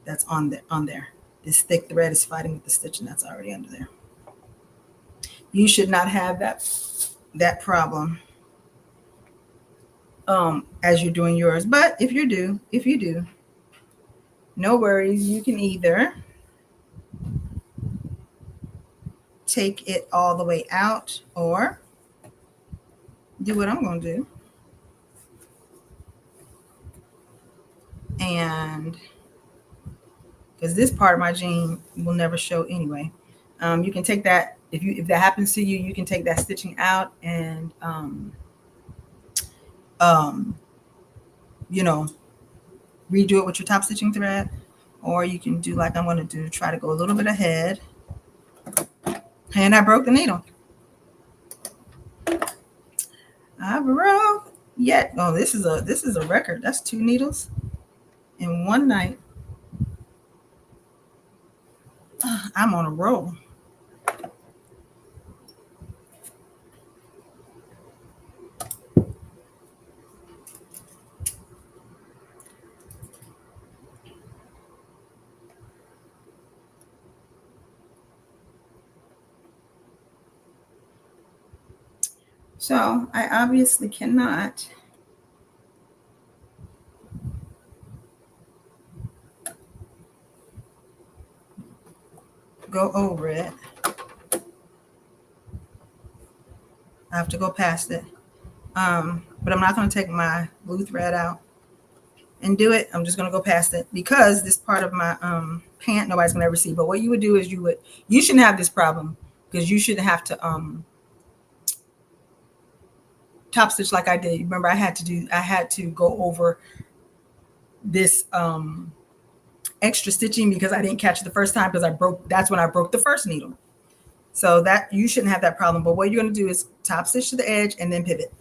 that's on there. This thick thread is fighting with the stitching that's already under there. You should not have that problem as you're doing yours. But if you do, no worries. You can either take it all the way out or do what I'm going to do. And because this part of my jean will never show anyway. You can take that, if that happens to you, you can take that stitching out and you know, redo it with your top stitching thread, or you can do like I'm going to do, try to go a little bit ahead. And I broke the needle. I broke yet. Oh, this is a record. That's 2 needles in one night. I'm on a roll. So I obviously cannot go over it. I have to go past it. But I'm not going to take my blue thread out and do it. I'm just going to go past it because this part of my pant nobody's going to ever see. But what you would do is you shouldn't have this problem, because you shouldn't have to top stitch like I did. Remember, I had to go over this extra stitching because I didn't catch it the first time, because that's when I broke the first needle. So that you shouldn't have that problem. But what you're going to do is top stitch to the edge and then pivot.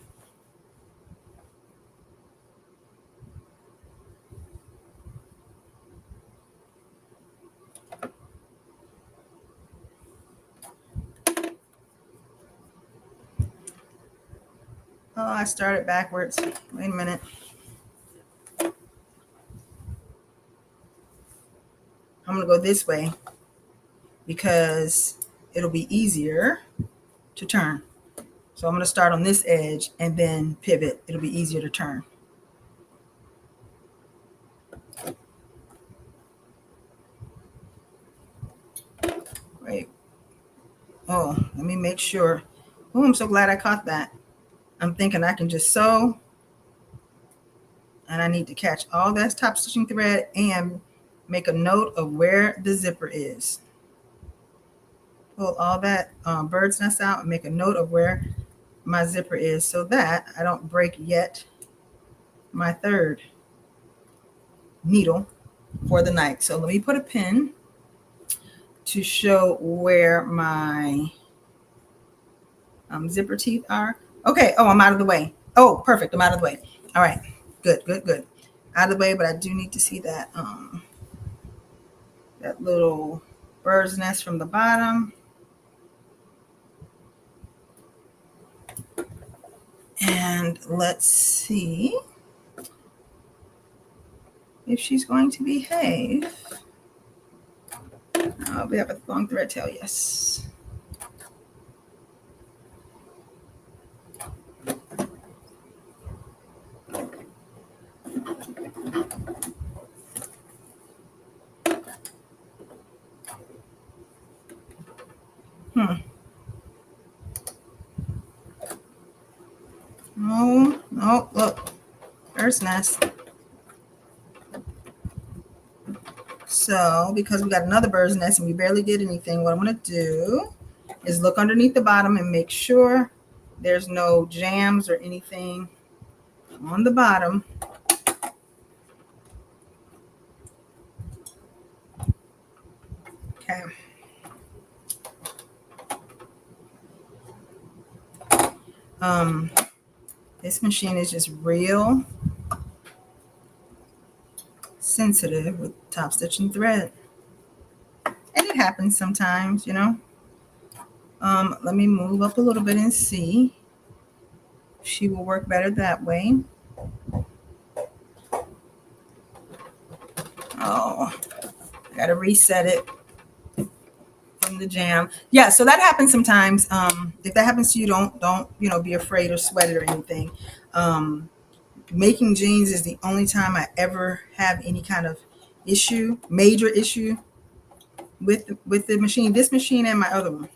Oh, I started backwards. Wait a minute. I'm going to go this way. because it'll be easier to turn. So I'm going to start on this edge and then pivot. It'll be easier to turn. Wait. Oh, let me make sure. Oh, I'm so glad I caught that. I'm thinking I can just sew. And I need to catch all that top stitching thread and make a note of where the zipper is. Pull all that bird's nest out and make a note of where my zipper is so that I don't break yet my third needle for the night. So let me put a pin to show where my zipper teeth are. Okay. Oh, I'm out of the way. Oh, perfect. I'm out of the way. All right. Good. Out of the way, but I do need to see that that little bird's nest from the bottom. And let's see if she's going to behave. We have a long thread tail, yes. Oh, look, bird's nest. So because we got another bird's nest and we barely did anything, what I'm going to do is look underneath the bottom and make sure there's no jams or anything on the bottom. Okay. This machine is just real sensitive with top stitching thread. And it happens sometimes, you know. Let me move up a little bit and see if she will work better that way. Oh, I gotta reset it from the jam. Yeah, so that happens sometimes. If that happens to you, don't be afraid or sweat it or anything. Making jeans is the only time I ever have any kind of issue, major issue with the machine. This machine and my other one.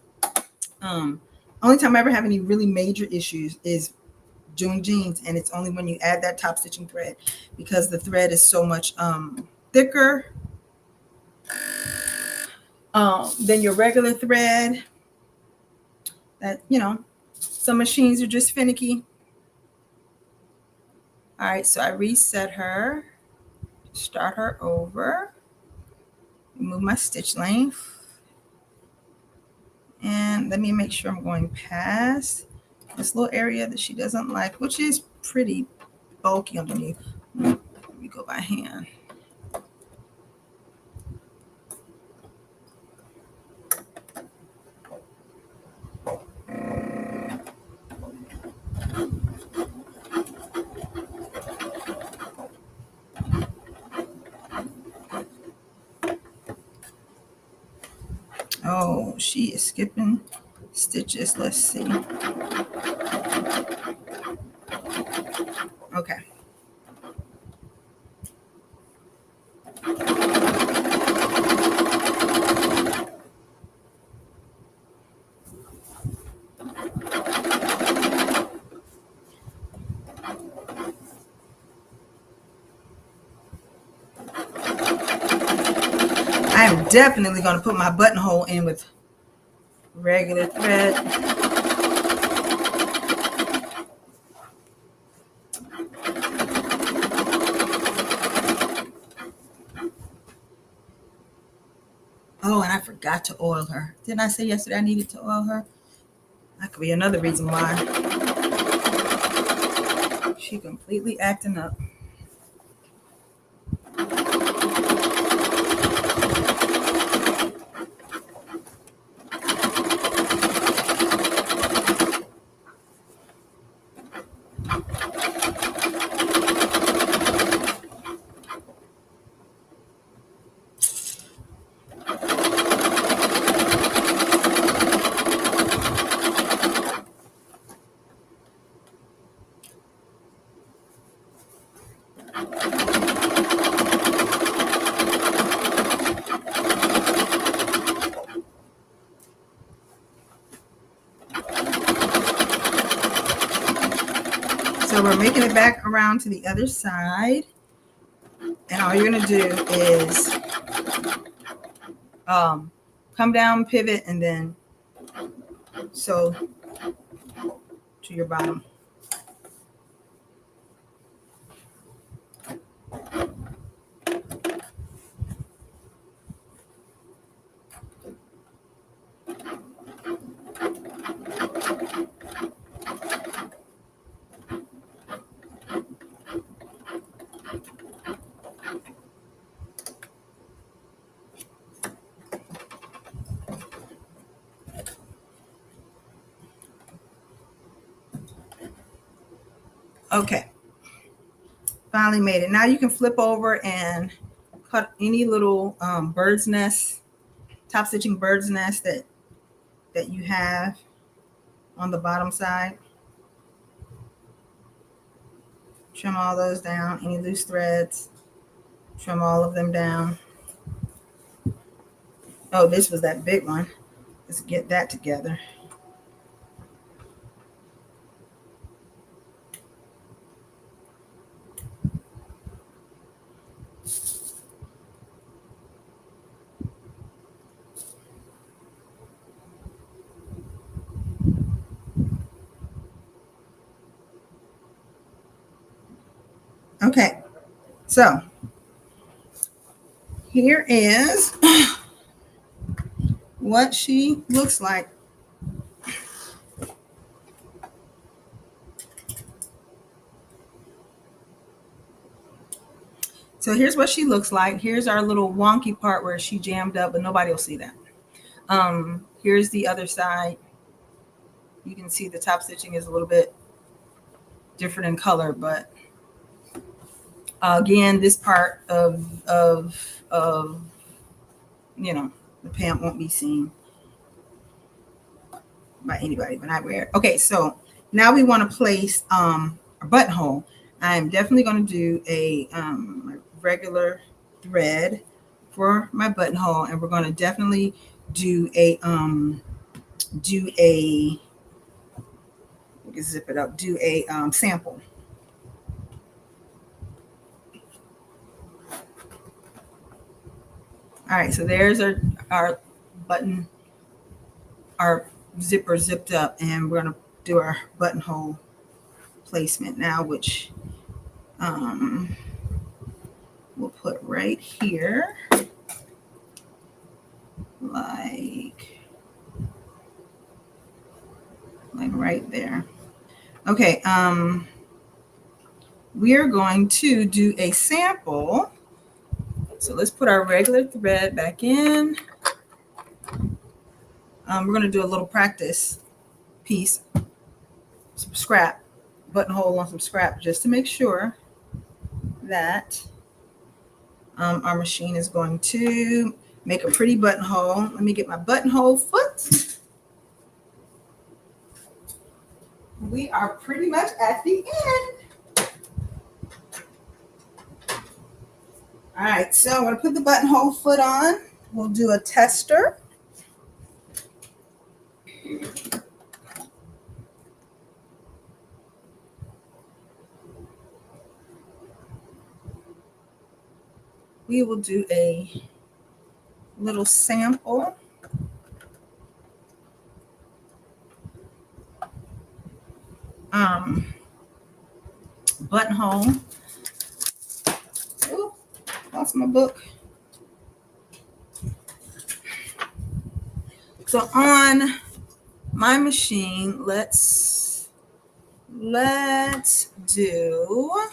Only time I ever have any really major issues is doing jeans, and it's only when you add that top stitching thread, because the thread is so much thicker than your regular thread that, some machines are just finicky. All right, so I reset her, start her over, move my stitch length, and let me make sure I'm going past this little area that she doesn't like, which is pretty bulky underneath. Let me go by hand. Oh, she is skipping stitches. Let's see. Okay. I am definitely going to put my buttonhole in with regular thread. Oh, and I forgot to oil her. Didn't I say yesterday I needed to oil her? That could be another reason why she completely acting up. So we're making it back around to the other side. And all you're going to do is come down, pivot, and then sew to your bottom. Okay, finally made it. Now you can flip over and cut any little bird's nest, top stitching bird's nest that you have on the bottom side. Trim all those down, any loose threads, trim all of them down. Oh, this was that big one. Let's get that together. Okay, so here is what she looks like. So here's what she looks like. Here's our little wonky part where she jammed up, but nobody will see that. Here's the other side. You can see the top stitching is a little bit different in color, but again, this part of you know, the pant won't be seen by anybody when I wear it. Okay, so now we want to place a buttonhole. I'm definitely going to do a regular thread for my buttonhole, and we're going to definitely do a we can zip it up, do a sample. All right, so there's our button, our zipper zipped up, and we're going to do our buttonhole placement now, which we'll put right here, like right there. Okay, we are going to do a sample. So let's put our regular thread back in. We're going to do a little practice piece, some scrap, buttonhole on some scrap, just to make sure that our machine is going to make a pretty buttonhole. Let me get my buttonhole foot. We are pretty much at the end. All right, so I'm going to put the buttonhole foot on. We'll do a tester. We will do a little sample. Buttonhole. Ooh, lost my book. So on my machine, let's do,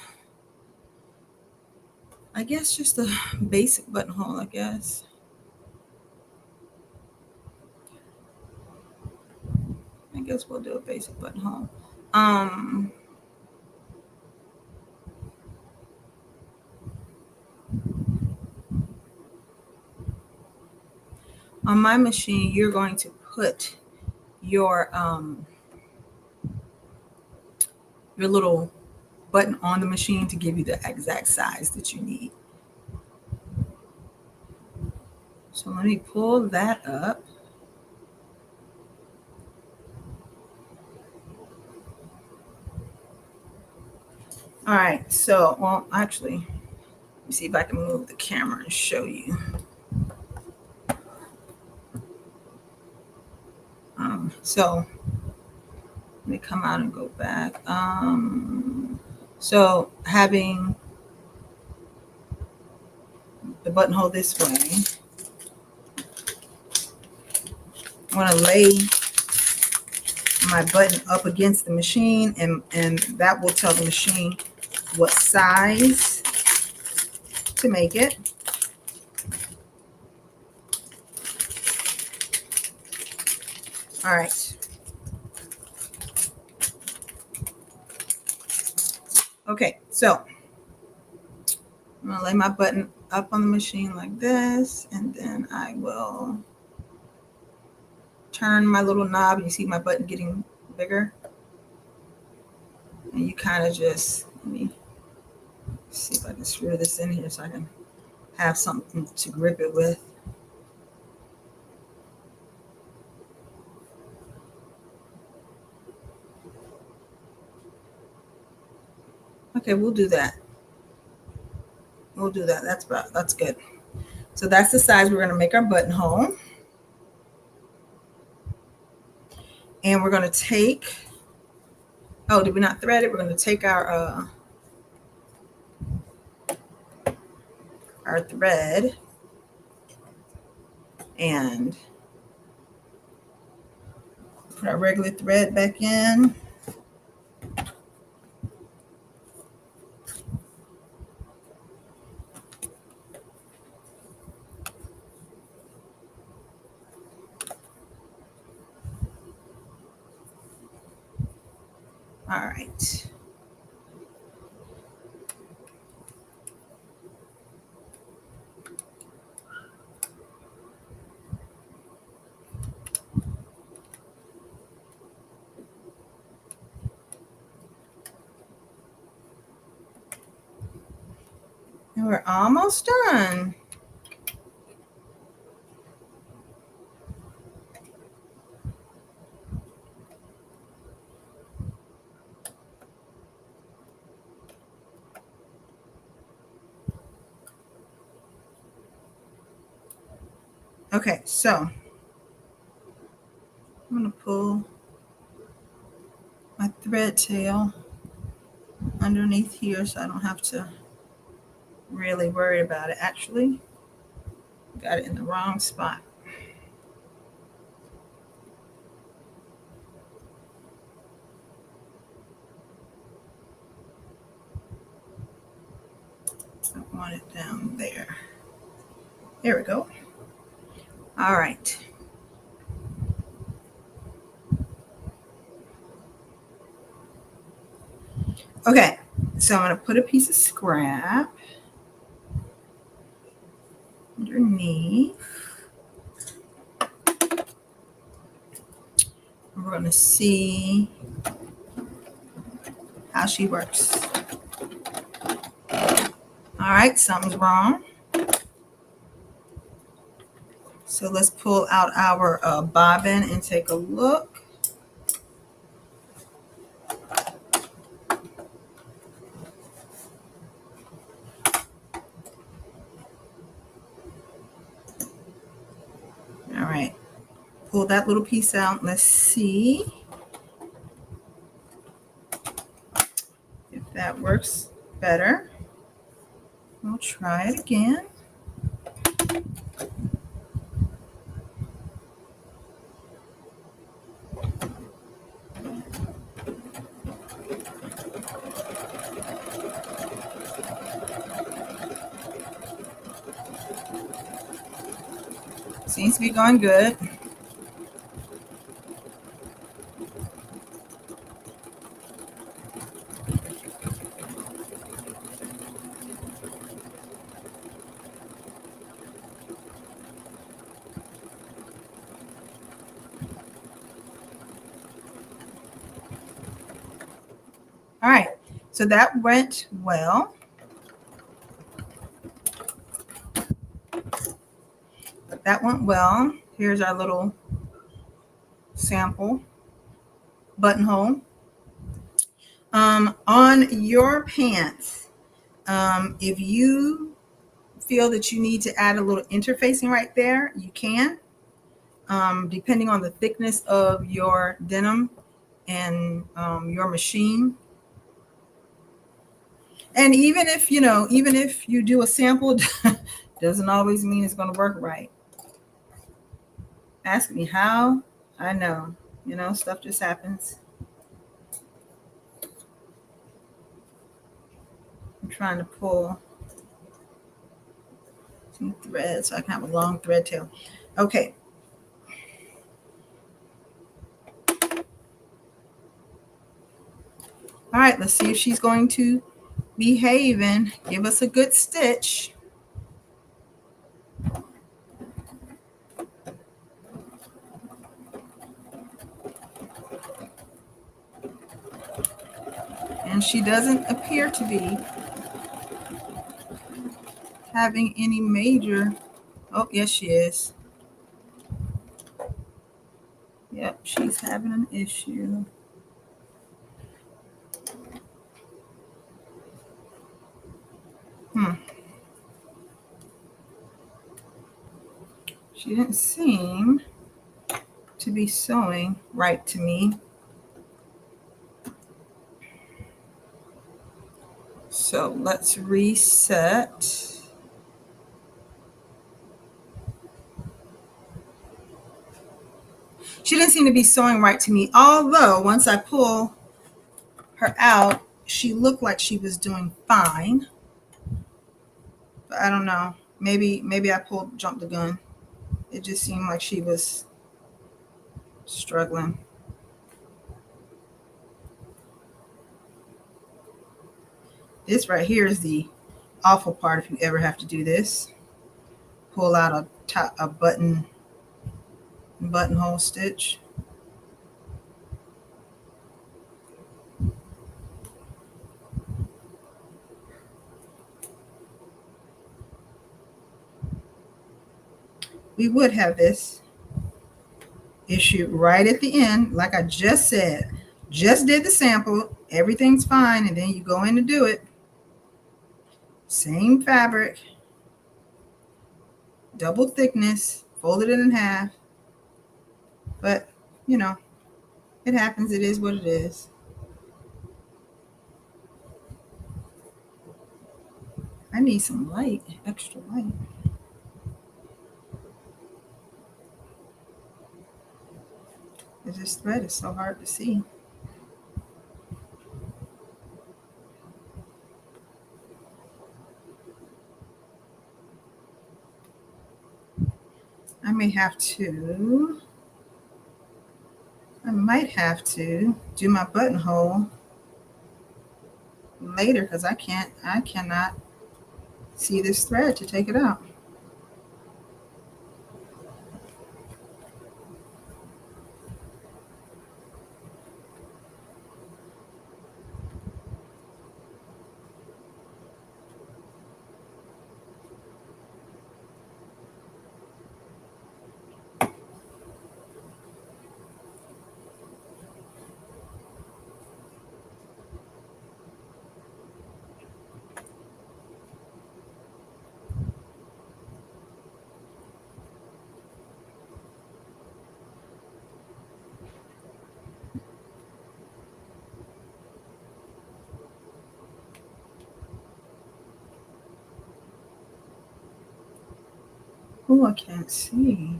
I guess, just a basic buttonhole, I guess. I guess we'll do a basic buttonhole. On my machine, you're going to put your little button on the machine to give you the exact size that you need. So let me pull that up. All right, so, well, actually, let me see if I can move the camera and show you. So let me come out and go back. So having the buttonhole this way, I want to lay my button up against the machine, and that will tell the machine what size to make it. All right. Okay, so I'm gonna lay my button up on the machine like this, and then I will turn my little knob. You see my button getting bigger, and you kind of just, let me see if I can screw this in here so I can have something to grip it with. Okay, we'll do that. We'll do that. That's good. So that's the size we're going to make our buttonhole. And we're going to take, oh, did we not thread it? We're going to take our thread and put our regular thread back in. All right. And we're almost done. Okay, so I'm going to pull my thread tail underneath here so I don't have to really worry about it. Actually, got it in the wrong spot. I want it down there. There we go. All right. Okay, so I'm going to put a piece of scrap underneath. We're going to see how she works. All right, something's wrong. So let's pull out our bobbin and take a look. All right, pull that little piece out. Let's see if that works better. We'll try it again. Seems to be going good. All right, so that went well. That went well. Here's our little sample buttonhole. On your pants, if you feel that you need to add a little interfacing right there, you can, depending on the thickness of your denim and your machine. And even if you do a sample, doesn't always mean it's going to work right. Ask me how. I know, stuff just happens. I'm trying to pull some thread so I can have a long thread tail. Okay. All right, let's see if she's going to behave and give us a good stitch. And she doesn't appear to be having any major. Oh, yes, she is. Yep, she's having an issue. She didn't seem to be sewing right to me. So let's reset. She didn't seem to be sewing right to me, although once I pull her out, she looked like she was doing fine. But I don't know. Maybe I jumped the gun. It just seemed like she was struggling. This right here is the awful part if you ever have to do this. Pull out a buttonhole stitch. We would have this issue right at the end, like I just said. Just did the sample, everything's fine, and then you go in to do it. Same fabric, double thickness, folded it in half. But, it happens. It is what it is. I need some light, extra light. This thread is so hard to see. I might have to do my buttonhole later because I cannot see this thread to take it out. Oh, I can't see.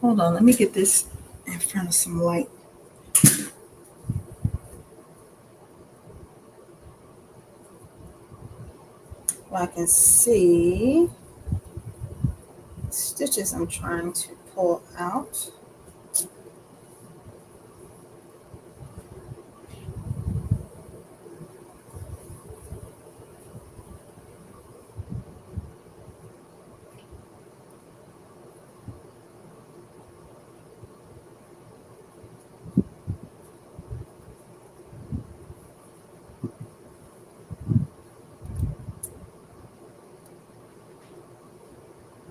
Hold on, let me get this in front of some light. Well, I can see stitches I'm trying to pull out.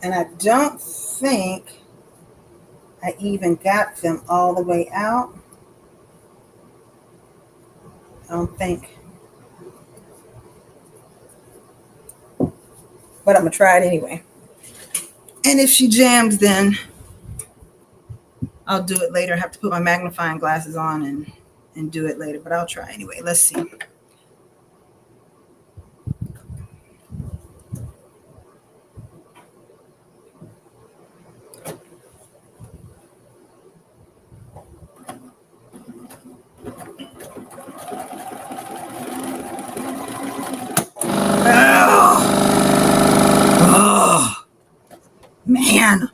And I don't think I even got them all the way out. I don't think. But I'm going to try it anyway. And if she jams, then I'll do it later. I have to put my magnifying glasses on and do it later. But I'll try anyway. Let's see. Oh, man.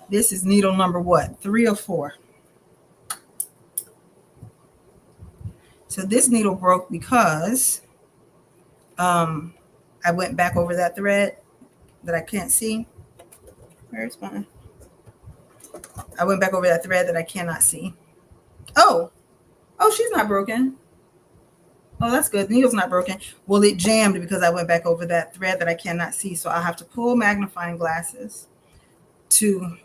This is needle number what? 3 or 4? So this needle broke because I went back over that thread that I can't see. Where's my? I went back over that thread that I cannot see. Oh, she's not broken. Oh, that's good. The needle's not broken. Well, it jammed because I went back over that thread that I cannot see. So I'll have to pull magnifying glasses to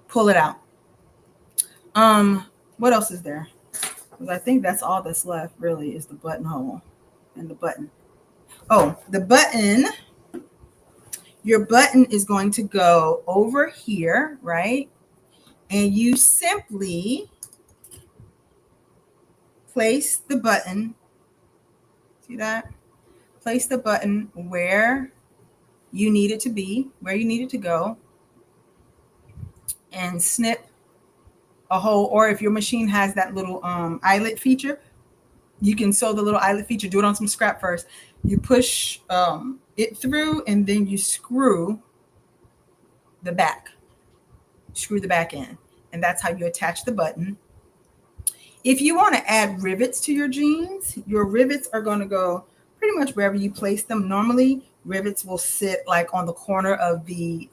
pull it out. What else is there? Because I think that's all that's left really is the buttonhole and the button. Oh, the button. Your button is going to go over here, right? And you simply place the button. See that? Place the button where you need it to be, where you need it to go, and snip a hole. Or if your machine has that little eyelet feature, you can sew the little eyelet feature. Do it on some scrap first. You push it through, and then you screw the back. Screw the back in, and that's how you attach the button. If you want to add rivets to your jeans, your rivets are going to go pretty much wherever you place them. Normally, rivets will sit like on the corner of the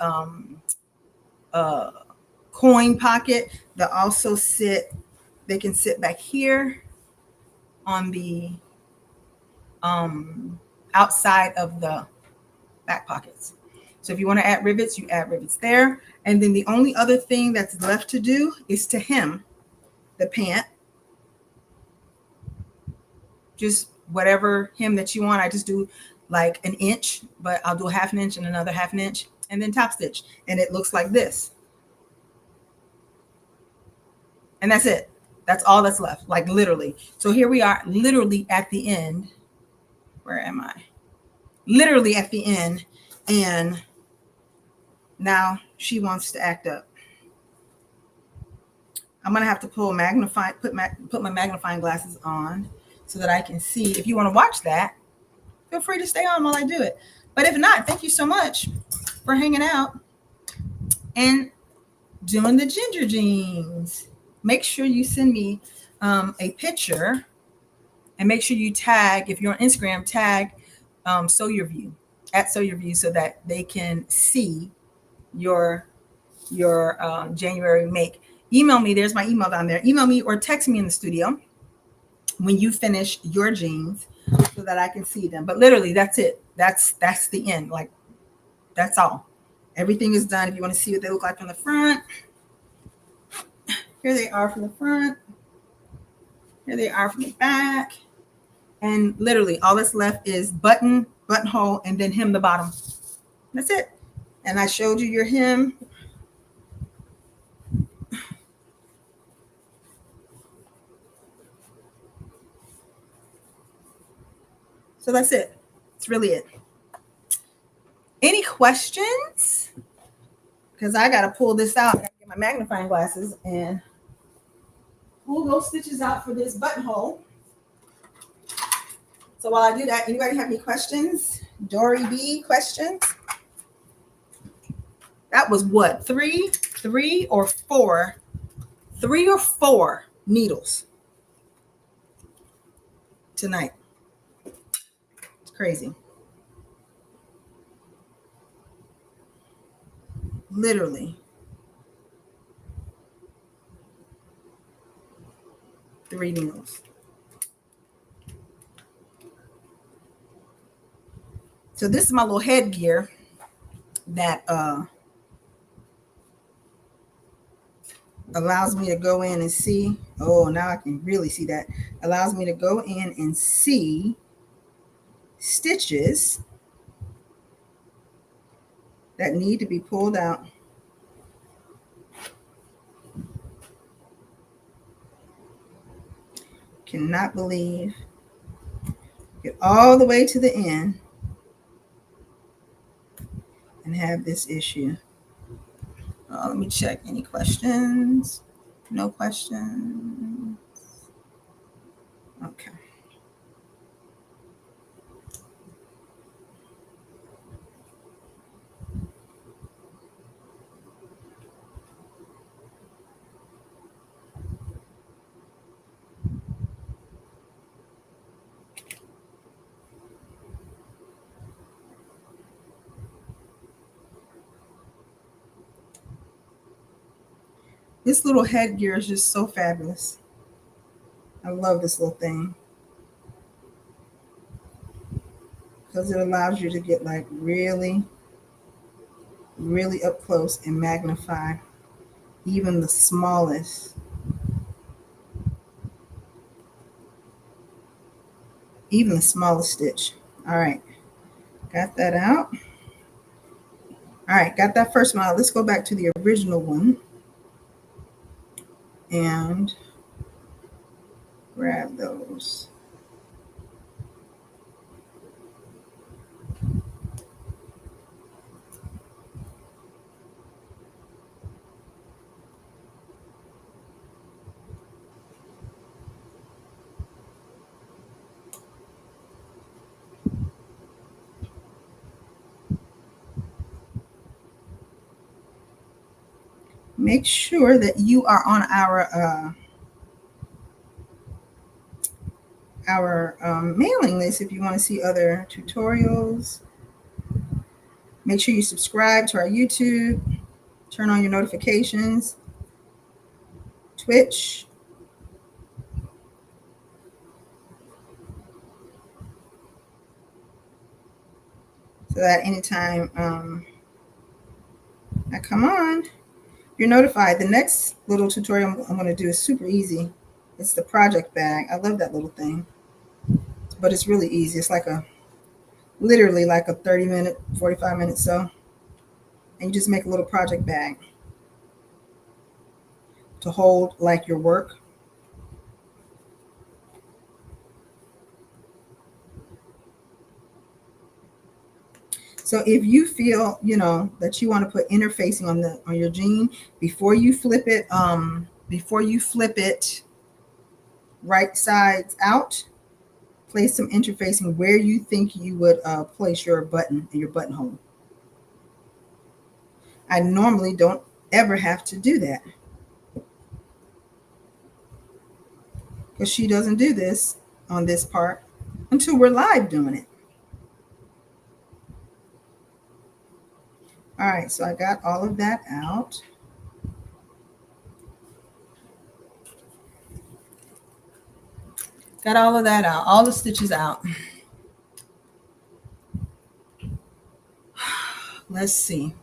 coin pocket. They'll also sit, they can sit back here on the outside of the back pockets. So if you want to add rivets, you add rivets there. And then the only other thing that's left to do is to hem the pant. Just whatever hem that you want. I just do like an inch, but I'll do a half an inch and another half an inch and then top stitch. And it looks like this. And that's it. That's all that's left, like literally. So here we are, literally at the end. Where am I? Literally at the end. And now she wants to act up. I'm gonna have to put my magnifying glasses on so that I can see. If you want to watch that, feel free to stay on while I do it. But if not, thank you so much for hanging out and doing the ginger jeans. Make sure you send me a picture, and make sure you tag, if you're on Instagram, tag Sew Your View, at Sew Your View, so that they can see your January make. Email me. There's my email down there. Email me or text me in the studio when you finish your jeans so that I can see them. But literally, that's it. That's the end. Like, that's all. Everything is done. If you want to see what they look like from the front, here they are from the front. Here they are from the back. And literally, all that's left is buttonhole, and then hem the bottom. That's it. And I showed you your hem. So that's it. That's really it. Any questions? Because I got to pull this out. I got to get my magnifying glasses and pull those stitches out for this buttonhole. So while I do that, anybody have any questions? Dory B, questions? That was what? Three or four needles tonight. It's crazy. Literally. 3 needles. So this is my little headgear that allows me to go in and see. Oh, now I can really see that. Allows me to go in and see stitches that need to be pulled out. Cannot believe. Get all the way to the end and have this issue. Let me check. Any questions? No questions. Okay. This little headgear is just so fabulous. I love this little thing because it allows you to get like really, really up close and magnify even the smallest stitch. All right, got that out. All right, got that first one out. Let's go back to the original one and grab those. Make sure that you are on our mailing list if you want to see other tutorials. Make sure you subscribe to our YouTube, turn on your notifications, Twitch, so that anytime I come on, you're notified. The next little tutorial I'm going to do is super easy. It's the project bag. I love that little thing, but it's really easy. It's like literally like a 30-minute, 45-minute sew. And you just make a little project bag to hold like your work. So if you feel, that you want to put interfacing on your jean before you flip it, right sides out, place some interfacing where you think you would place your button in your buttonhole. I normally don't ever have to do that because she doesn't do this on this part until we're live doing it. All right, so I got all of that out. Got all of that out, all the stitches out. Let's see.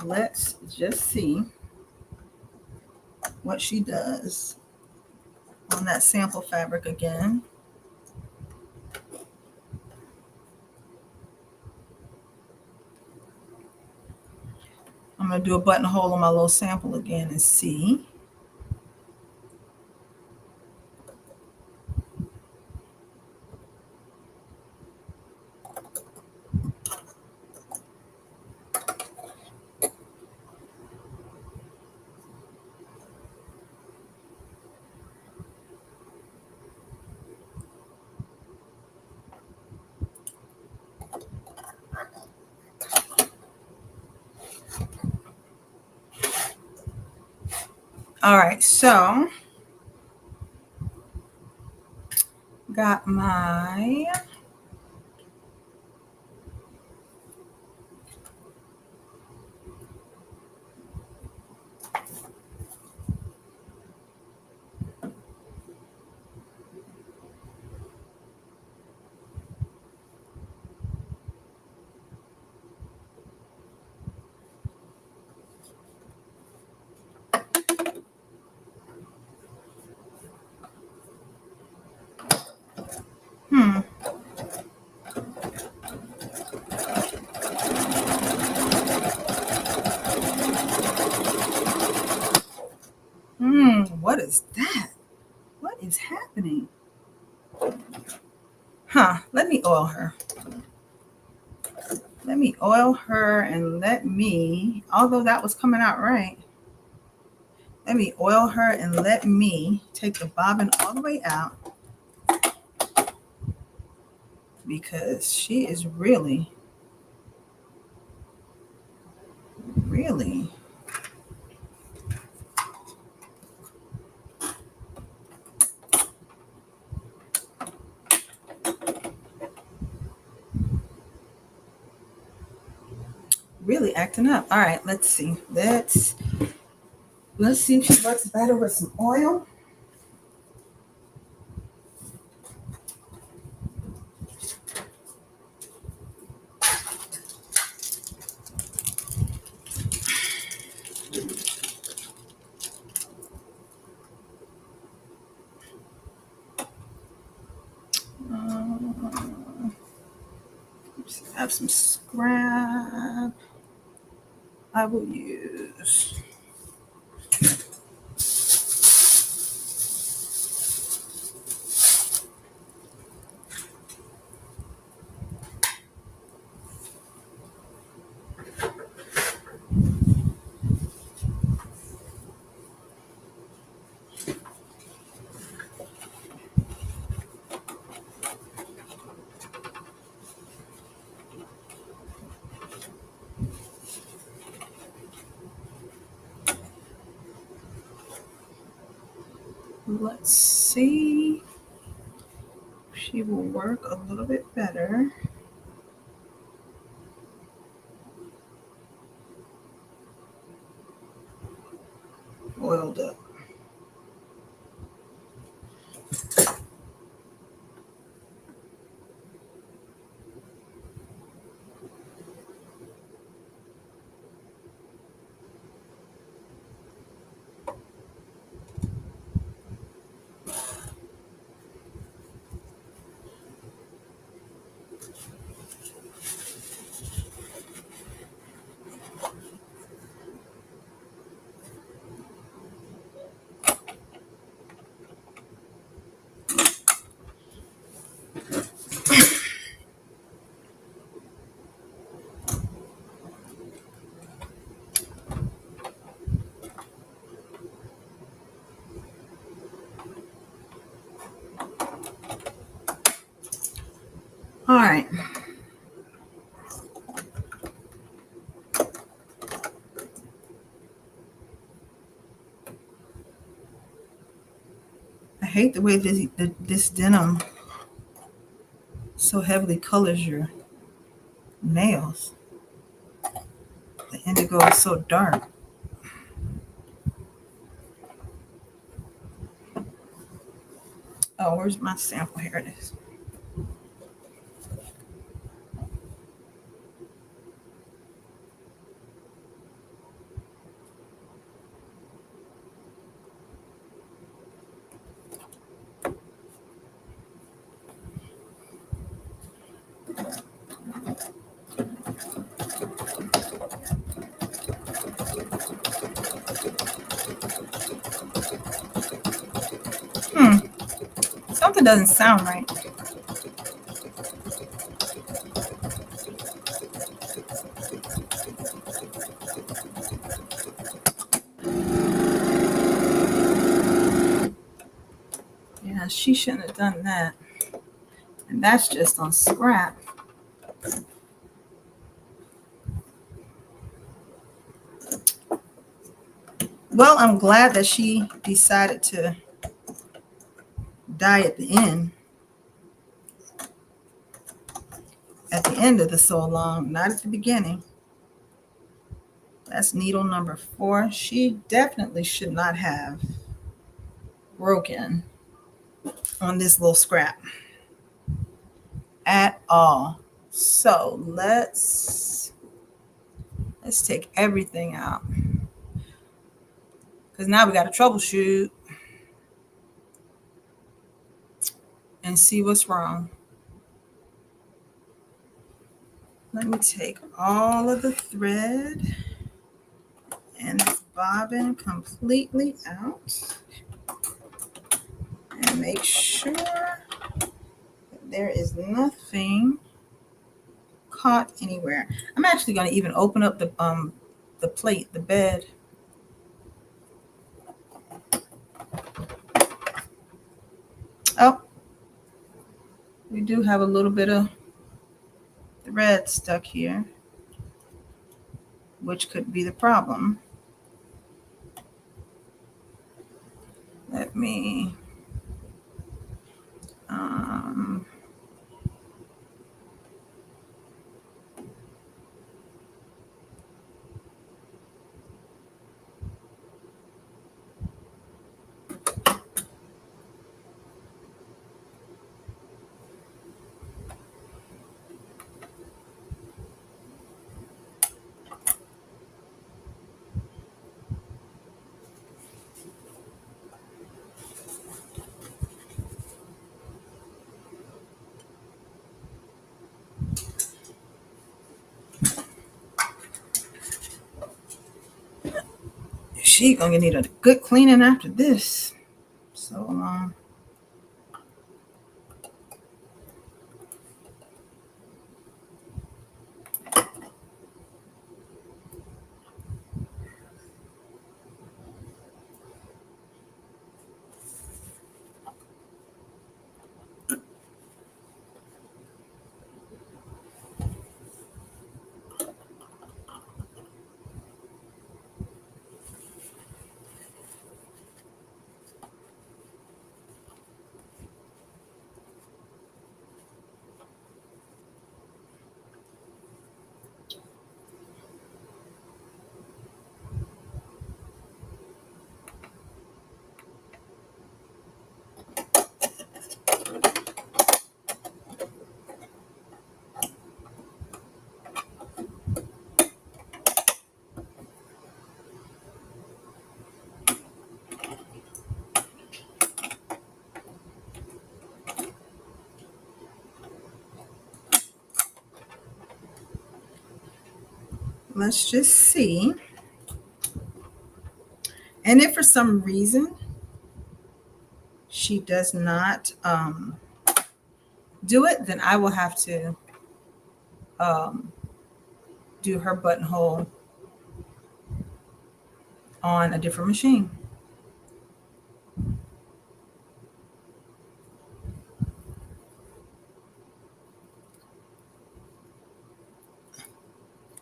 Let's just see what she does on that sample fabric again. I'm going to do a buttonhole on my little sample again and see. All right, so got my what is that? What is happening? Let me oil her. Let me oil her and although that was coming out right, let me oil her and let me take the bobbin all the way out, because she is really acting up. All right, let's see. Let's see if she works better with some oil. I have some scrap I will use. Let's see. She will work a little bit better. Oiled up. All right. I hate the way this denim so heavily colors your nails. The indigo is so dark. Oh, where's my sample? Here it is. Something doesn't sound right. Yeah, she shouldn't have done that. And that's just on scrap. Well, I'm glad that she decided to dye at the end. At the end of the sew along, not at the beginning. That's needle number 4. She definitely should not have broken on this little scrap at all. So let's take everything out, because now we got to troubleshoot and see what's wrong. Let me take all of the thread and this bobbin completely out. Make sure that there is nothing caught anywhere. I'm actually going to even open up the plate, the bed. Oh, we do have a little bit of thread stuck here, which could be the problem. Let me she gonna need a good cleaning after this. So let's just see. And if for some reason she does not do it, then I will have to do her buttonhole on a different machine.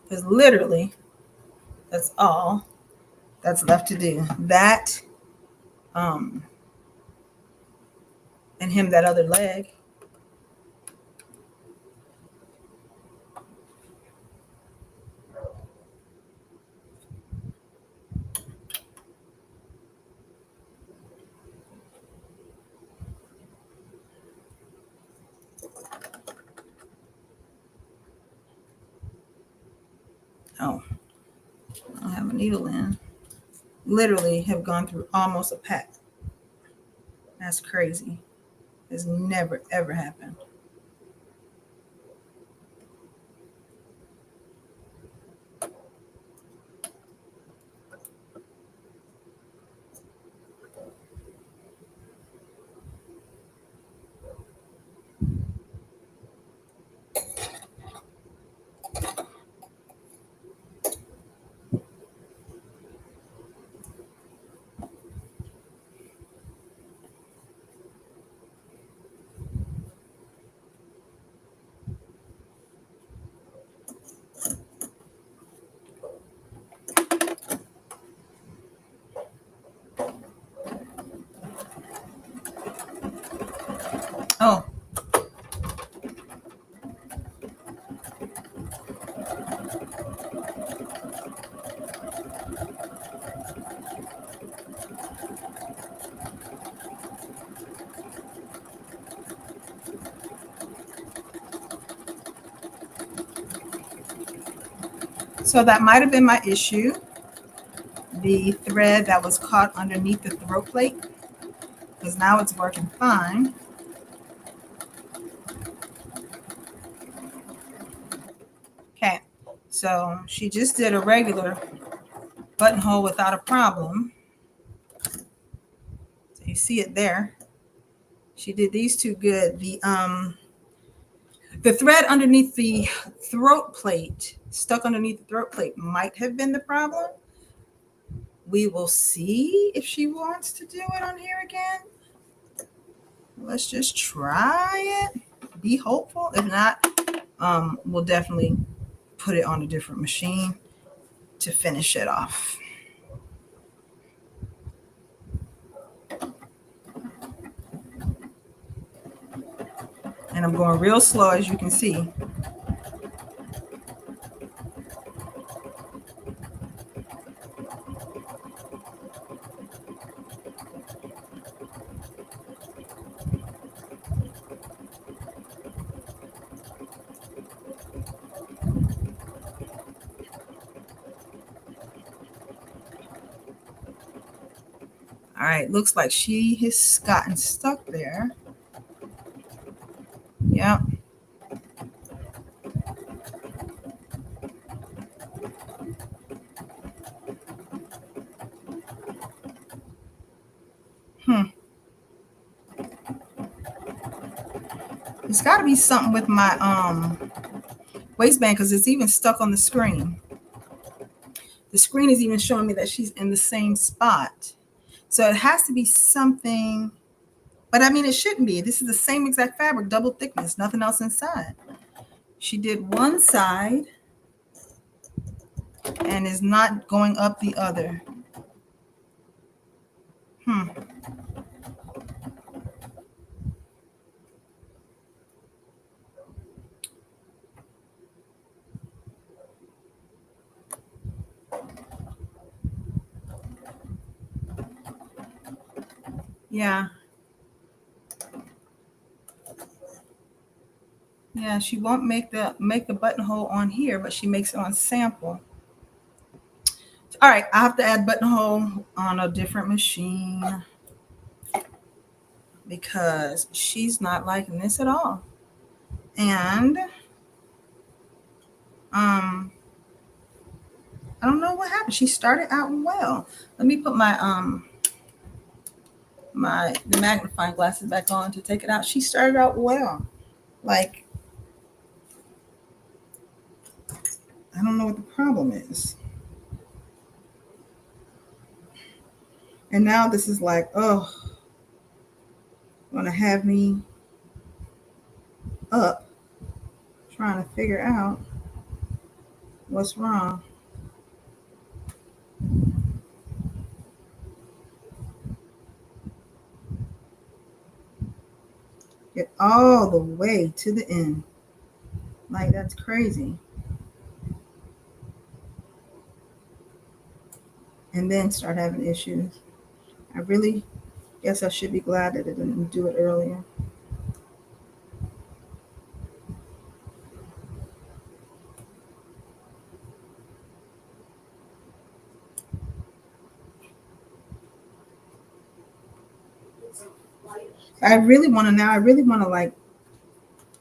Because literally, that's all that's left to do. That, and hem that other leg. Oh, I don't have a needle in. Literally have gone through almost a pack. That's crazy. It's never, ever happened. Oh, so that might have been my issue. The thread that was caught underneath the throat plate, because now it's working fine. Okay, so she just did a regular buttonhole without a problem. So you see it there. She did these two good. The thread underneath the throat plate, stuck underneath the throat plate, might have been the problem. We will see if she wants to do it on here again. Let's just try it. Be hopeful. If not, we'll definitely put it on a different machine to finish it off. And I'm going real slow, as you can see. All right, looks like she has gotten stuck there. Yep. It's got to be something with my waistband, because it's even stuck on the screen. The screen is even showing me that she's in the same spot. So it has to be something, but I mean, it shouldn't be. This is the same exact fabric, double thickness, nothing else inside. She did one side and is not going up the other. Yeah. Yeah, she won't make the buttonhole on here, but she makes it on sample. All right, I have to add buttonhole on a different machine because she's not liking this at all. And I don't know what happened. She started out well. Let me put my the magnifying glasses back on to take it out. She started out well. Like, I don't know what the problem is. And now this is like, oh, gonna have me up trying to figure out what's wrong. Get all the way to the end. Like, that's crazy. And then start having issues. I really guess I should be glad that I didn't do it earlier. I really want to like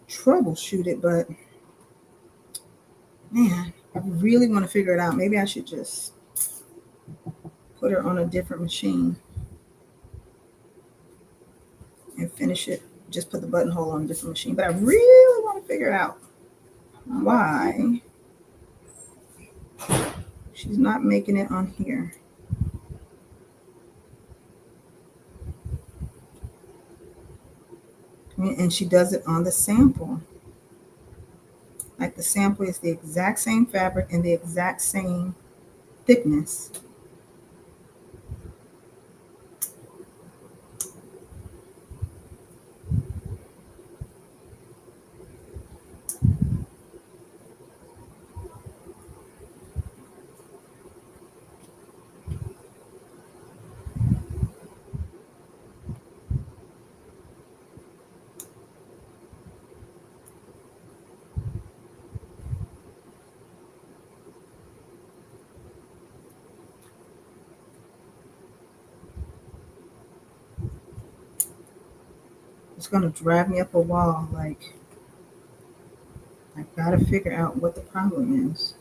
troubleshoot it, but man, I really want to figure it out. Maybe I should just put her on a different machine and finish it. Just put the buttonhole on a different machine. But I really want to figure out why she's not making it on here. And she does it on the sample. Like, the sample is the exact same fabric and the exact same thickness. It's going to drive me up a wall. Like, I got to figure out what the problem is.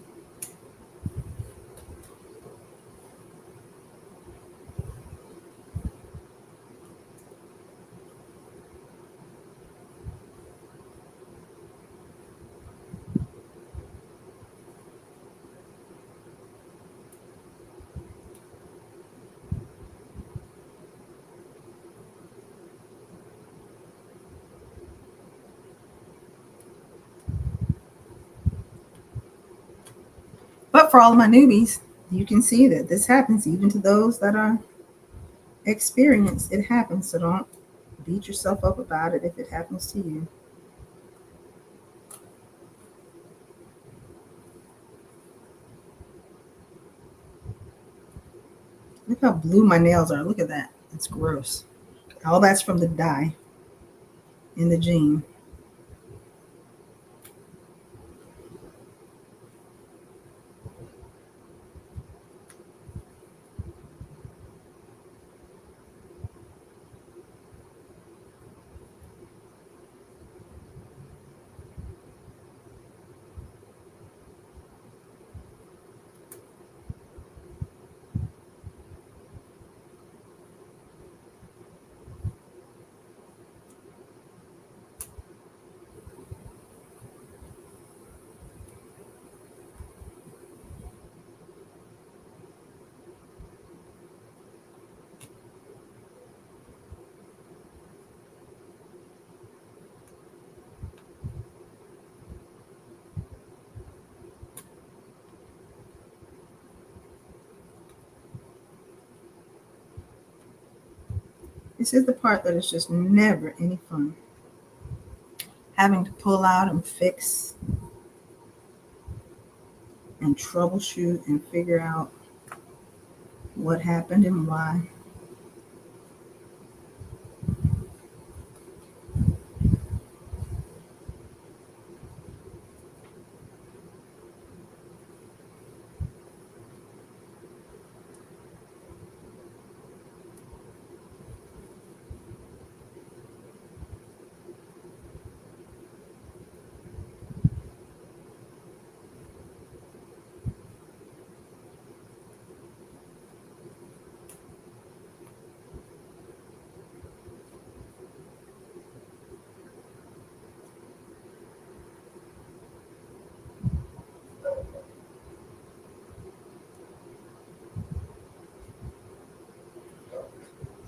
for all of my newbies, you can see that this happens even to those that are experienced. It happens. So don't beat yourself up about it if it happens to you. Look how blue my nails are. Look at that. It's gross. All that's from the dye in the jean. This is the part that is just never any fun. Having to pull out and fix and troubleshoot and figure out what happened and why.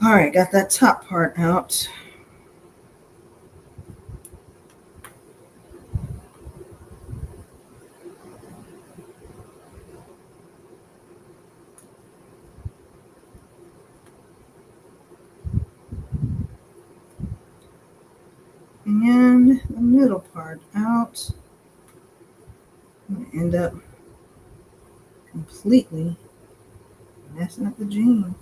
All right, got that top part out. And the middle part out. I'm going to end up completely messing up the jean.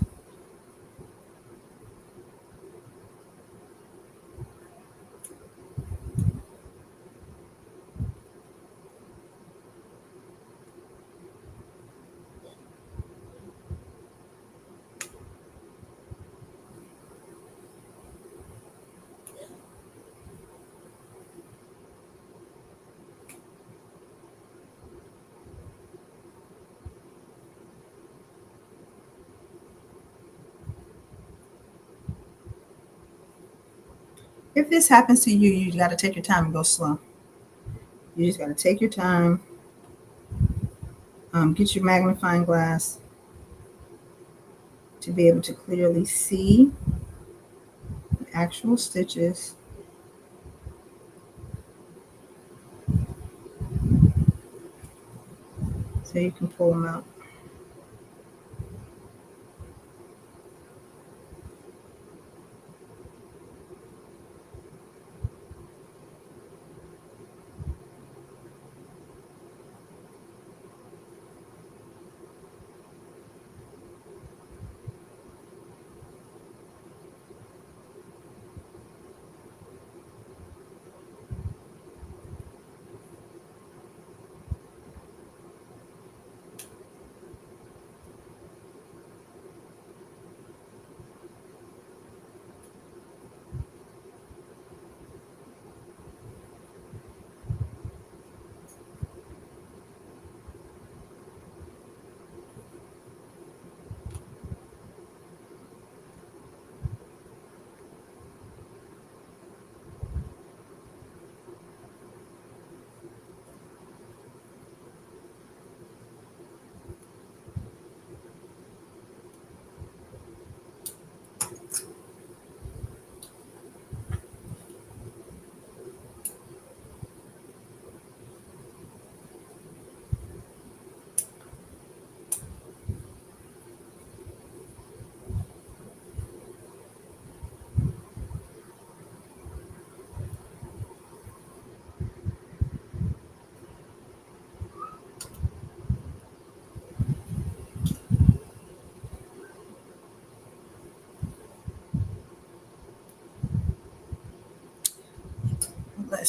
If this happens to you, you got to take your time and go slow. You just got to take your time. Get your magnifying glass to be able to clearly see the actual stitches. So you can pull them out.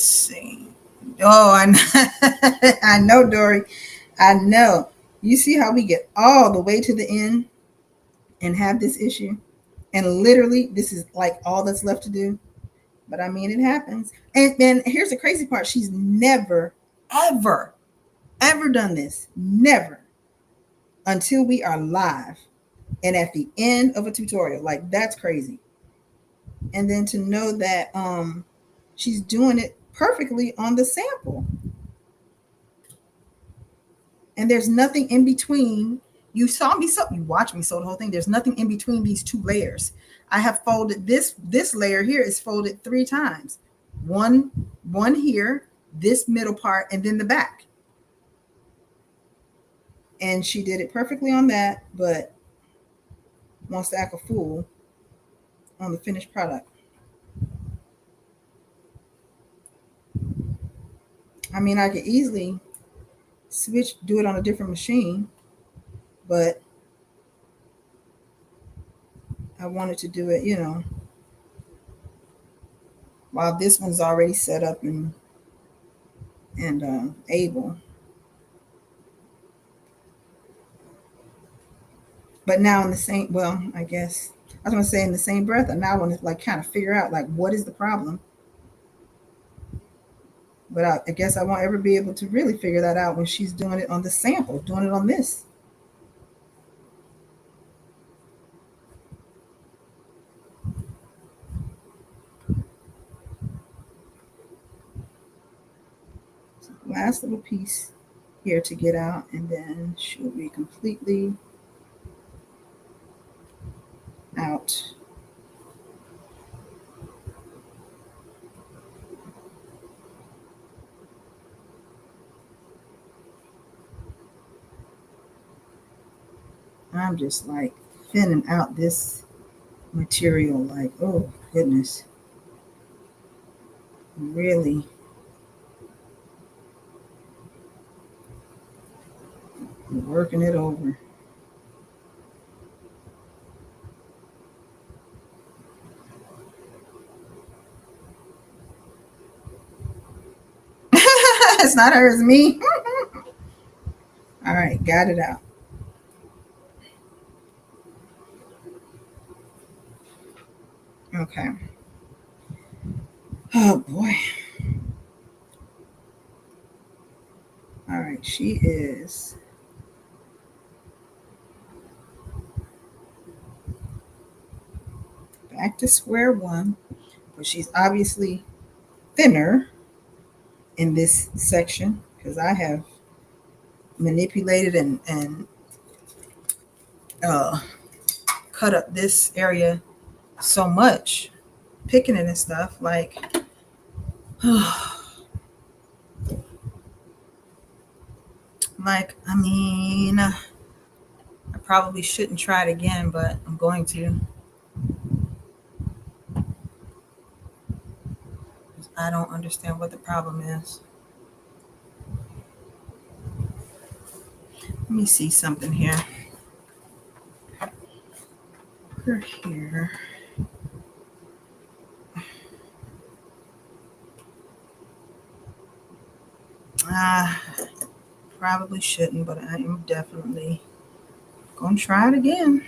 see. Oh, I know, I know, Dory. I know. You see how we get all the way to the end and have this issue? And literally, this is like all that's left to do. But I mean, it happens. And then here's the crazy part. She's never, ever, ever done this. Never. Until we are live and at the end of a tutorial. Like, that's crazy. And then to know that she's doing it perfectly on the sample. And there's nothing in between. You saw me sew, you watched me sew the whole thing. There's nothing in between these two layers. I have folded this layer here is folded 3 times. One here, this middle part, and then the back. And she did it perfectly on that, but wants to act a fool on the finished product. I mean, I could easily do it on a different machine, but I wanted to do it, while this one's already set up and able. But now in the same, well, I guess I was going to say in the same breath, and now I want to like kind of figure out like what is the problem. But I guess I won't ever be able to really figure that out when she's doing it on the sample, doing it on this. So last little piece here to get out, and then she'll be completely out. I'm just like thinning out this material, like, oh goodness, really working it over. It's not her, it's me. All right, got it out. Okay. Oh boy. All right, she is back to square one, but she's obviously thinner in this section because I have manipulated and uh, cut up this area so much, picking it and stuff. Like, I mean, I probably shouldn't try it again, but I'm going to. I don't understand what the problem is. Let me see something here. We're here. Probably shouldn't, but I am definitely gonna try it again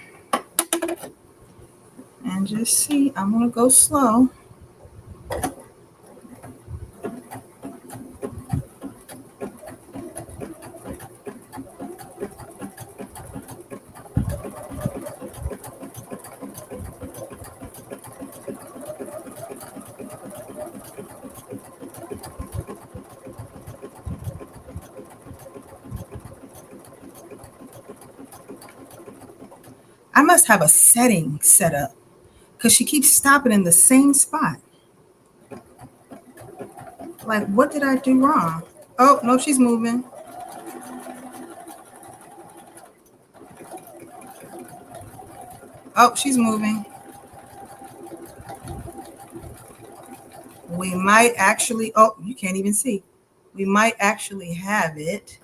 and just see. I'm gonna go slow. I must have a setting set up because she keeps stopping in the same spot. Like, what did I do wrong? Oh, no, she's moving. Oh, she's moving. We might actually, oh, you can't even see. We might actually have it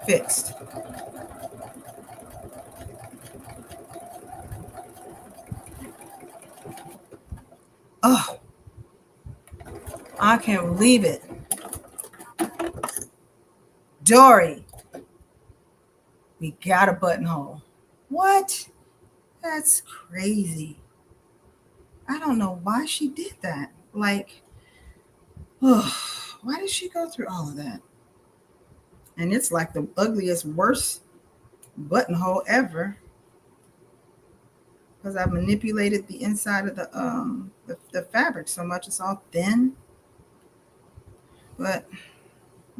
fixed. Oh, I can't believe it. Dory, we got a buttonhole. What? That's crazy. I don't know why she did that. Like, oh, why did she go through all of that? And it's like the ugliest, worst buttonhole ever. Because I manipulated the inside of the fabric so much it's all thin. But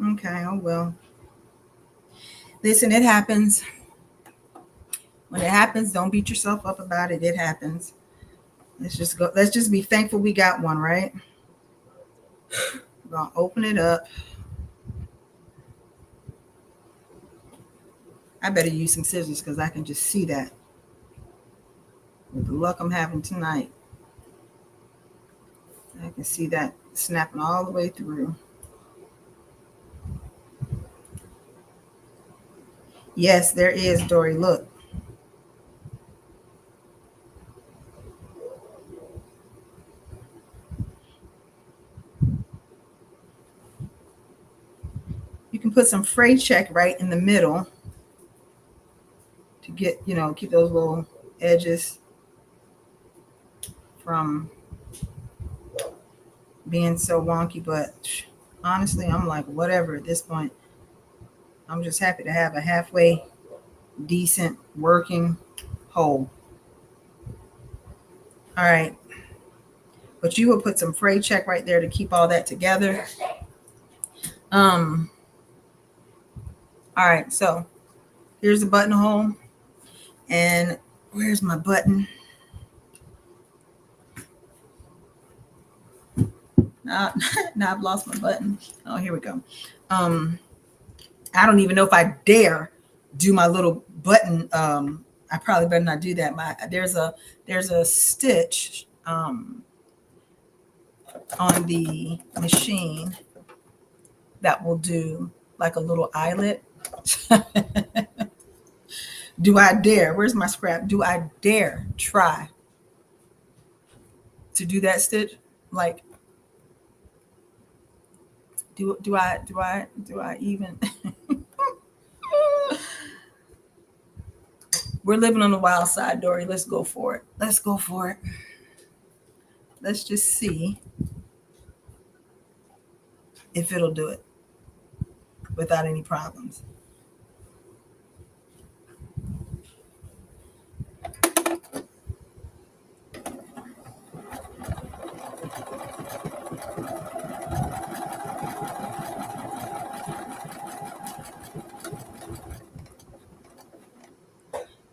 okay, oh well. Listen, it happens. When it happens, don't beat yourself up about it. It happens. Let's just go. Let's just be thankful we got one, right? We're gonna open it up. I better use some scissors because I can just see that. With the luck I'm having tonight, I can see that snapping all the way through. Yes, there is, Dory. Look. You can put some fray check right in the middle to get, keep those little edges from being so wonky. But honestly, I'm like, whatever at this point. I'm just happy to have a halfway decent working hole. All right. But you will put some fray check right there to keep all that together. All right, so here's the buttonhole. And where's my button? Now I've lost my button. Oh, here we go. I don't even know if I dare do my little button. I probably better not do that. There's a stitch on the machine that will do like a little eyelet. Do I dare? Where's my scrap? Do I dare try to do that stitch? Like, do I even? We're living on the wild side, Dory. Let's go for it. Let's go for it. Let's just see if it'll do it without any problems.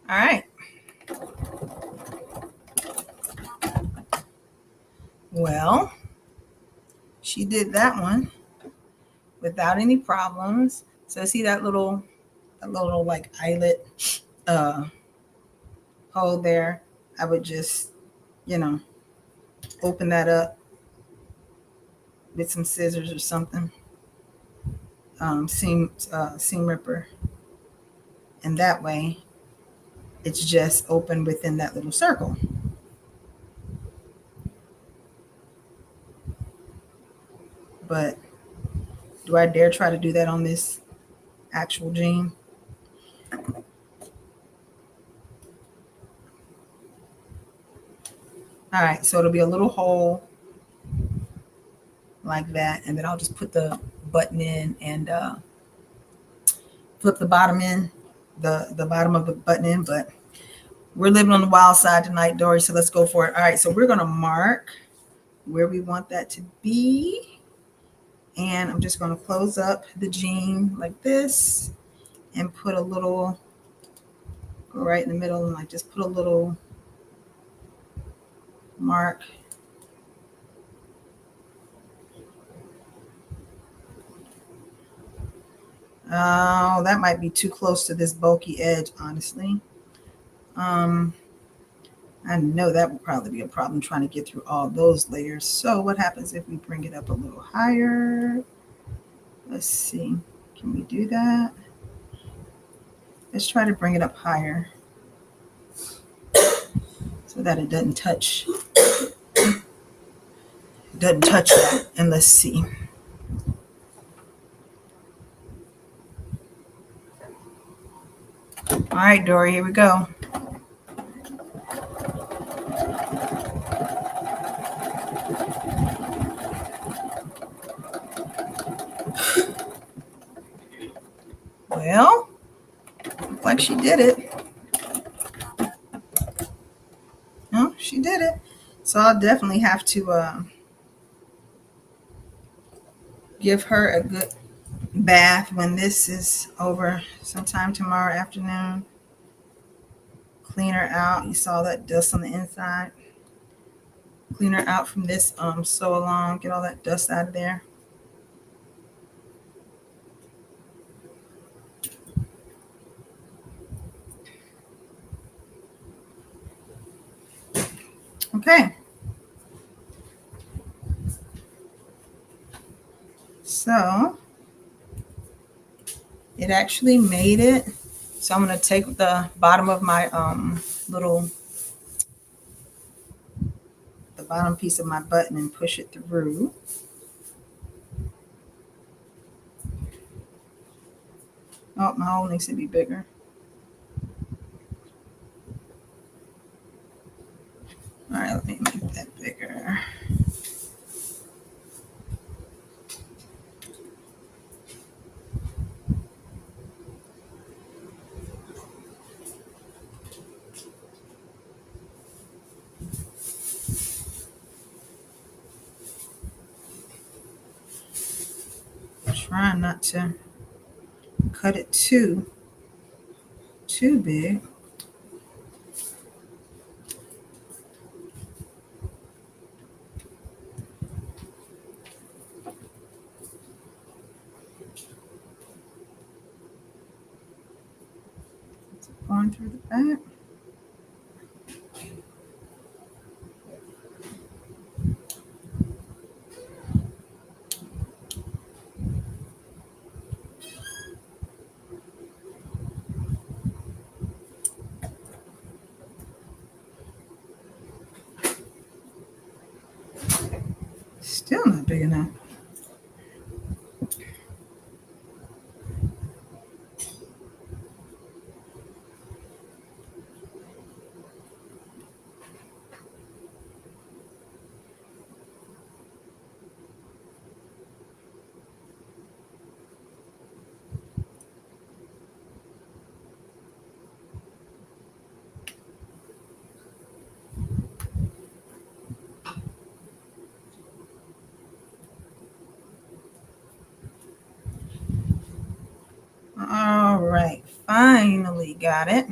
All right. Well, she did that one without any problems. So see that little like eyelet hole there? I would just, open that up with some scissors or something. Seam ripper. And that way it's just open within that little circle. But do I dare try to do that on this actual jean? All right, so it'll be a little hole like that, and then I'll just put the button in and flip the bottom in, the bottom of the button in. But we're living on the wild side tonight, Dory, so let's go for it. All right, so we're gonna mark where we want that to be, and I'm just gonna close up the jean like this and put a little, go right in the middle, and like just put a little mark. Oh, that might be too close to this bulky edge, honestly. I know that would probably be a problem trying to get through all those layers. So what happens if we bring it up a little higher? Let's see. Can we do that? Let's try to bring it up higher so that it doesn't touch doesn't touch that. And let's see. All right, Dory, here we go. Well, looks like she did it. No, she did it. So I'll definitely have to give her a good bath when this is over sometime tomorrow afternoon. Clean her out. You saw that dust on the inside. Clean her out from this sew along. Get all that dust out of there. Okay. So it actually made it. So I'm going to take the bottom of my the bottom piece of my button and push it through. Oh, my hole needs to be bigger. All right, let me make that bigger. Trying not to cut it too big. Going through the back. Still not big enough. All right, finally got it.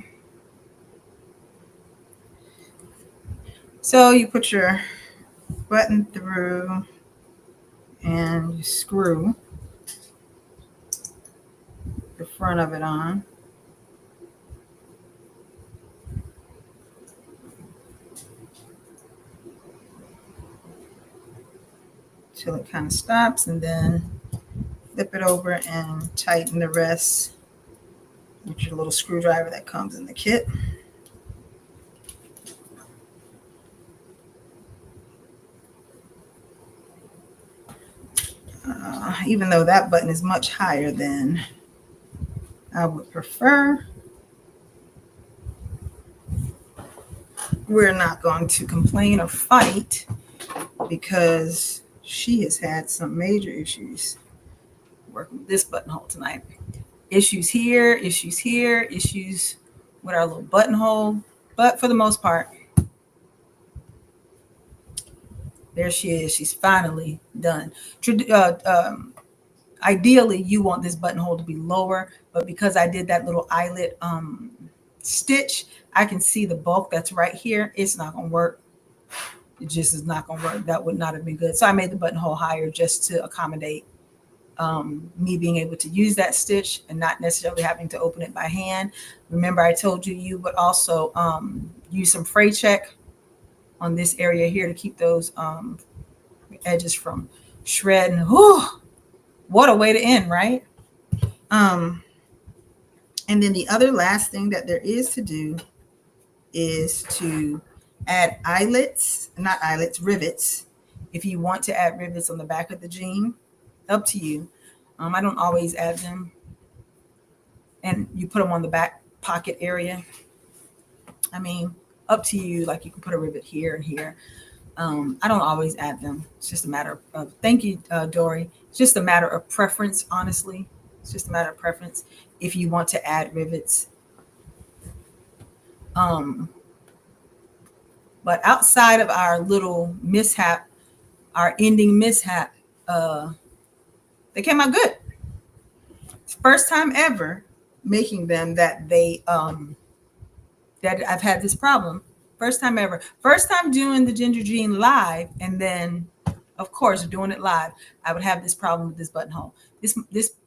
So you put your button through and you screw the front of it on. Till it kind of stops, and then flip it over and tighten the rest with your little screwdriver that comes in the kit. Even though that button is much higher than I would prefer, we're not going to complain or fight because she has had some major issues working with this buttonhole tonight. Issues here, issues with our little buttonhole, but for the most part, there she is. She's finally done. Ideally, you want this buttonhole to be lower, but because I did that little eyelet stitch, I can see the bulk that's right here. It's not going to work. It just is not going to work. That would not have been good. So I made the buttonhole higher just to accommodate me being able to use that stitch and not necessarily having to open it by hand. Remember, I told you would also use some fray check on this area here to keep those edges from shredding. Whew, what a way to end, right? And then the other last thing that there is to do is to add rivets If you want to add rivets on the back of the jean, up to you. I don't always add them. And you put them on the back pocket area. I mean, up to you. Like you can put a rivet here and here. I don't always add them. It's just a matter of, thank you, Dory. It's just a matter of preference, honestly. It's just a matter of preference. If you want to add rivets. But outside of our little mishap, our ending mishap, they came out good. It's first time ever making them that that I've had this problem. First time ever. First time doing the Ginger Jean live, and then, of course, doing it live, I would have this problem with this buttonhole. This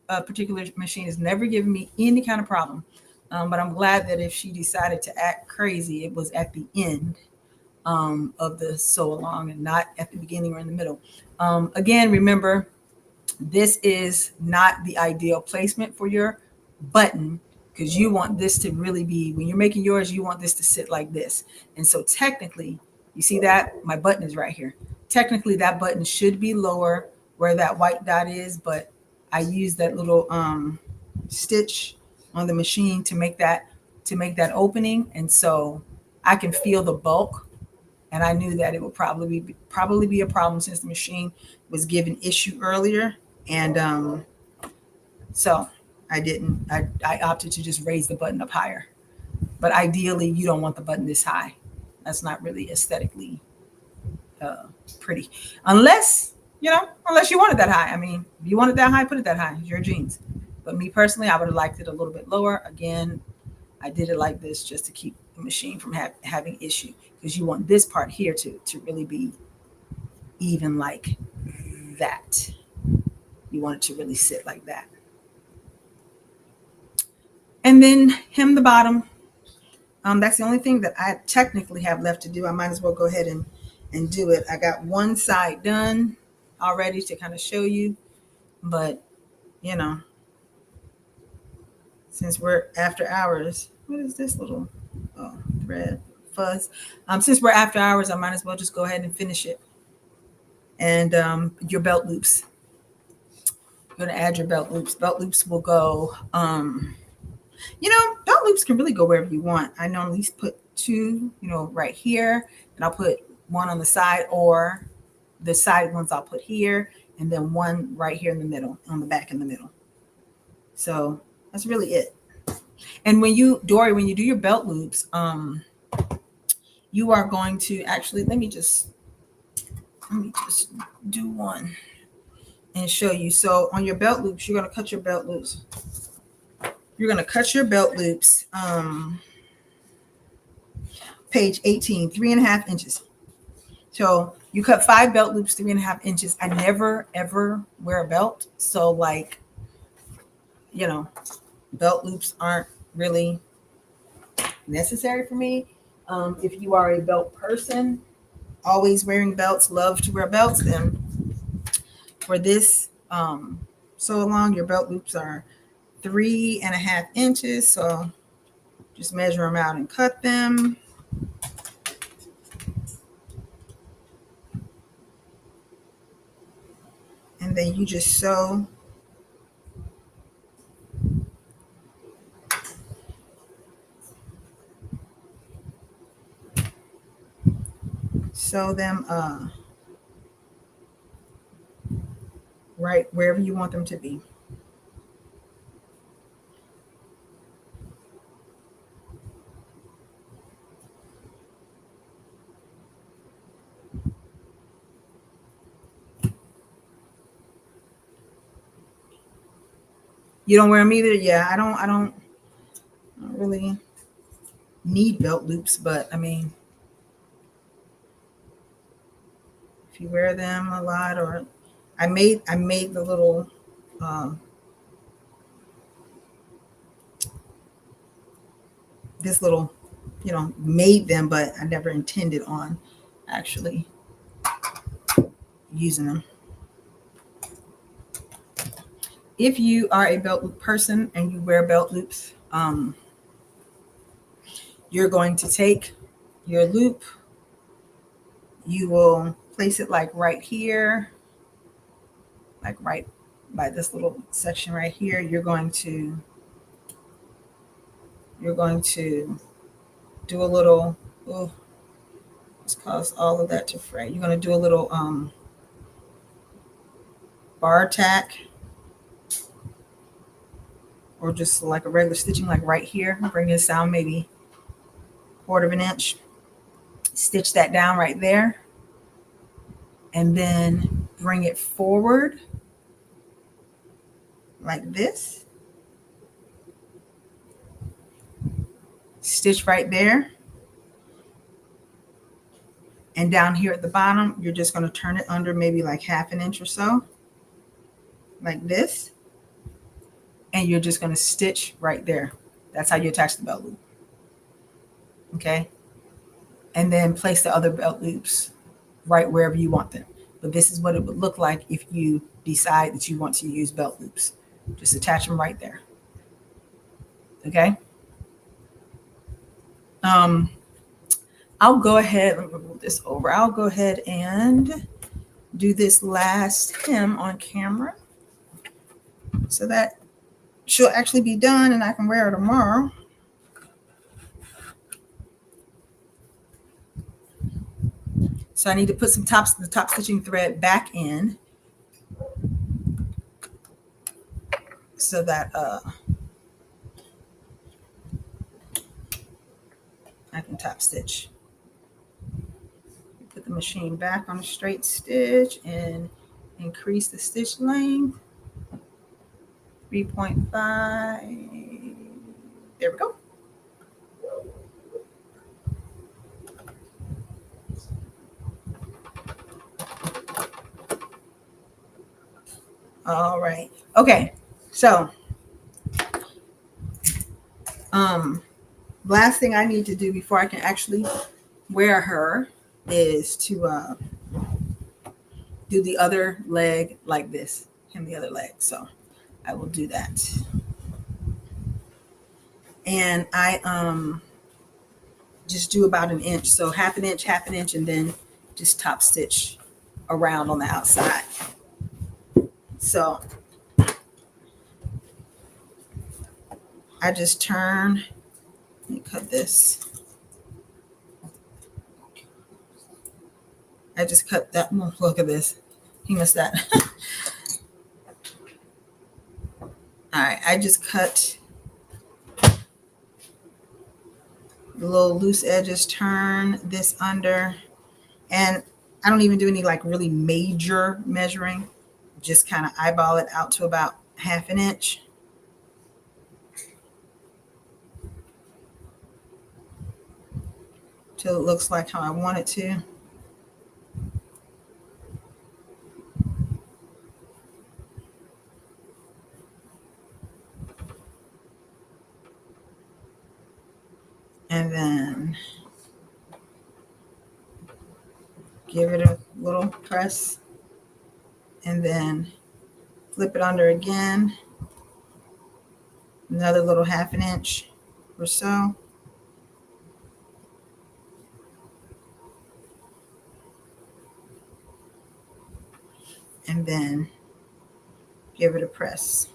particular machine has never given me any kind of problem, but I'm glad that if she decided to act crazy, it was at the end of the sew along and not at the beginning or in the middle. Again, remember, this is not the ideal placement for your button, because you want this to really be, when you're making yours, you want this to sit like this. And so technically, you see that my button is right here. Technically, that button should be lower where that white dot is, but I use that little stitch on the machine to make that opening. And so I can feel the bulk. And I knew that it would probably be a problem since the machine was giving issue earlier. And so I opted to just raise the button up higher. But ideally, you don't want the button this high. That's not really aesthetically pretty. Unless you want it that high. I mean, if you want it that high, put it that high. It's your jeans. But me personally, I would have liked it a little bit lower. Again, I did it like this just to keep the machine from having issue, because you want this part here to really be even like that. You want it to really sit like that. And then hem the bottom. That's the only thing that I technically have left to do. I might as well go ahead and do it. I got one side done already to kind of show you, but since we're after hours, what is this little thread fuzz? Since we're after hours, I might as well just go ahead and finish it. And your belt loops. You're gonna add your belt loops. Belt loops will go. Belt loops can really go wherever you want. I normally put two, right here, and I'll put one on the side, or the side ones I'll put here, and then one right here in the middle, on the back in the middle. So that's really it. And when you do your belt loops, you are going to actually, let me just do one and show you. So on your belt loops, you're going to cut your belt loops. You're going to cut your belt loops, page 18, 3.5 inches. So you cut 5 belt loops, 3.5 inches. I never, ever wear a belt. So belt loops aren't really necessary for me. If you are a belt person, always wearing belts, love to wear belts, then for this sew along, your belt loops are 3.5 inches. So just measure them out and cut them. And then you just sew them right wherever you want them to be. You don't wear them either? Yeah, I don't really need belt loops, but I mean, if you wear them a lot, or I made the little this little, made them, but I never intended on actually using them. If you are a belt loop person and you wear belt loops, you're going to take your loop, you will place it like right here, like right by this little section right here. You're going to do a little, oh, it's caused all of that to fray. You're going to do a little bar tack, or just like a regular stitching, like right here. Bring this down maybe 1/4 of an inch. Stitch that down right there, and then bring it forward like this. Stitch right there. And down here at the bottom, you're just going to turn it under maybe like 1/2 inch or so, like this. And you're just going to stitch right there. That's how you attach the belt loop. Okay. And then place the other belt loops right wherever you want them. But this is what it would look like if you decide that you want to use belt loops. Just attach them right there. Okay. I'll go ahead, let me move this over. I'll go ahead and do this last hem on camera so that she'll actually be done and I can wear her tomorrow. So I need to put the top stitching thread back in so that I can top stitch. Put the machine back on a straight stitch and increase the stitch length. 3.5. There we go. All right. Okay. So, last thing I need to do before I can actually wear her is to do the other leg like this, and the other leg. So I will do that. And I just do about 1 inch. So 1/2 inch, and then just top stitch around on the outside. So I just turn, let me cut this. I just cut that. Look at this. He missed that. All right. I just cut the little loose edges, turn this under, and I don't even do any like really major measuring. Just kind of eyeball it out to about 1/2 inch. Till it looks like how I want it to. And then give it a little press, and then flip it under again, another little 1/2 inch or so. And then give it a press.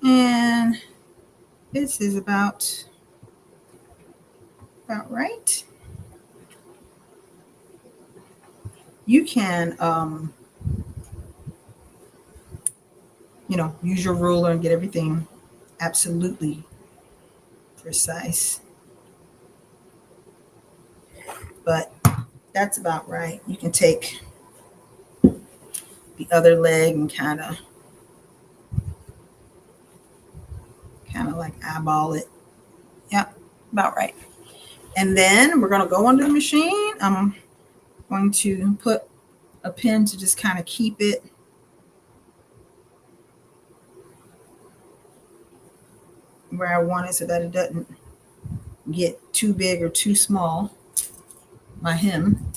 And this is about right. You can, use your ruler and get everything absolutely precise. But that's about right. You can take the other leg and kind of like eyeball it. Yep, about right. And then we're going to go under the machine. I'm going to put a pin to just kind of keep it where I want it so that it doesn't get too big or too small, my hem.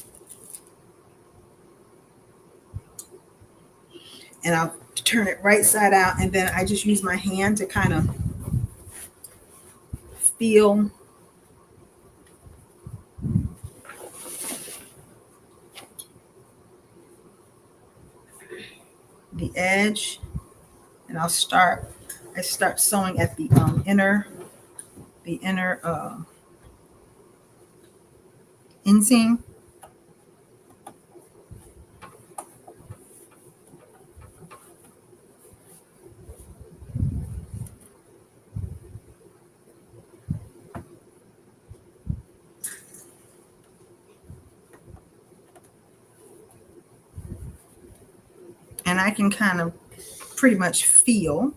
And I'll turn it right side out, and then I just use my hand to kind of feel the edge, and I start sewing at the inner inseam. And I can kind of pretty much feel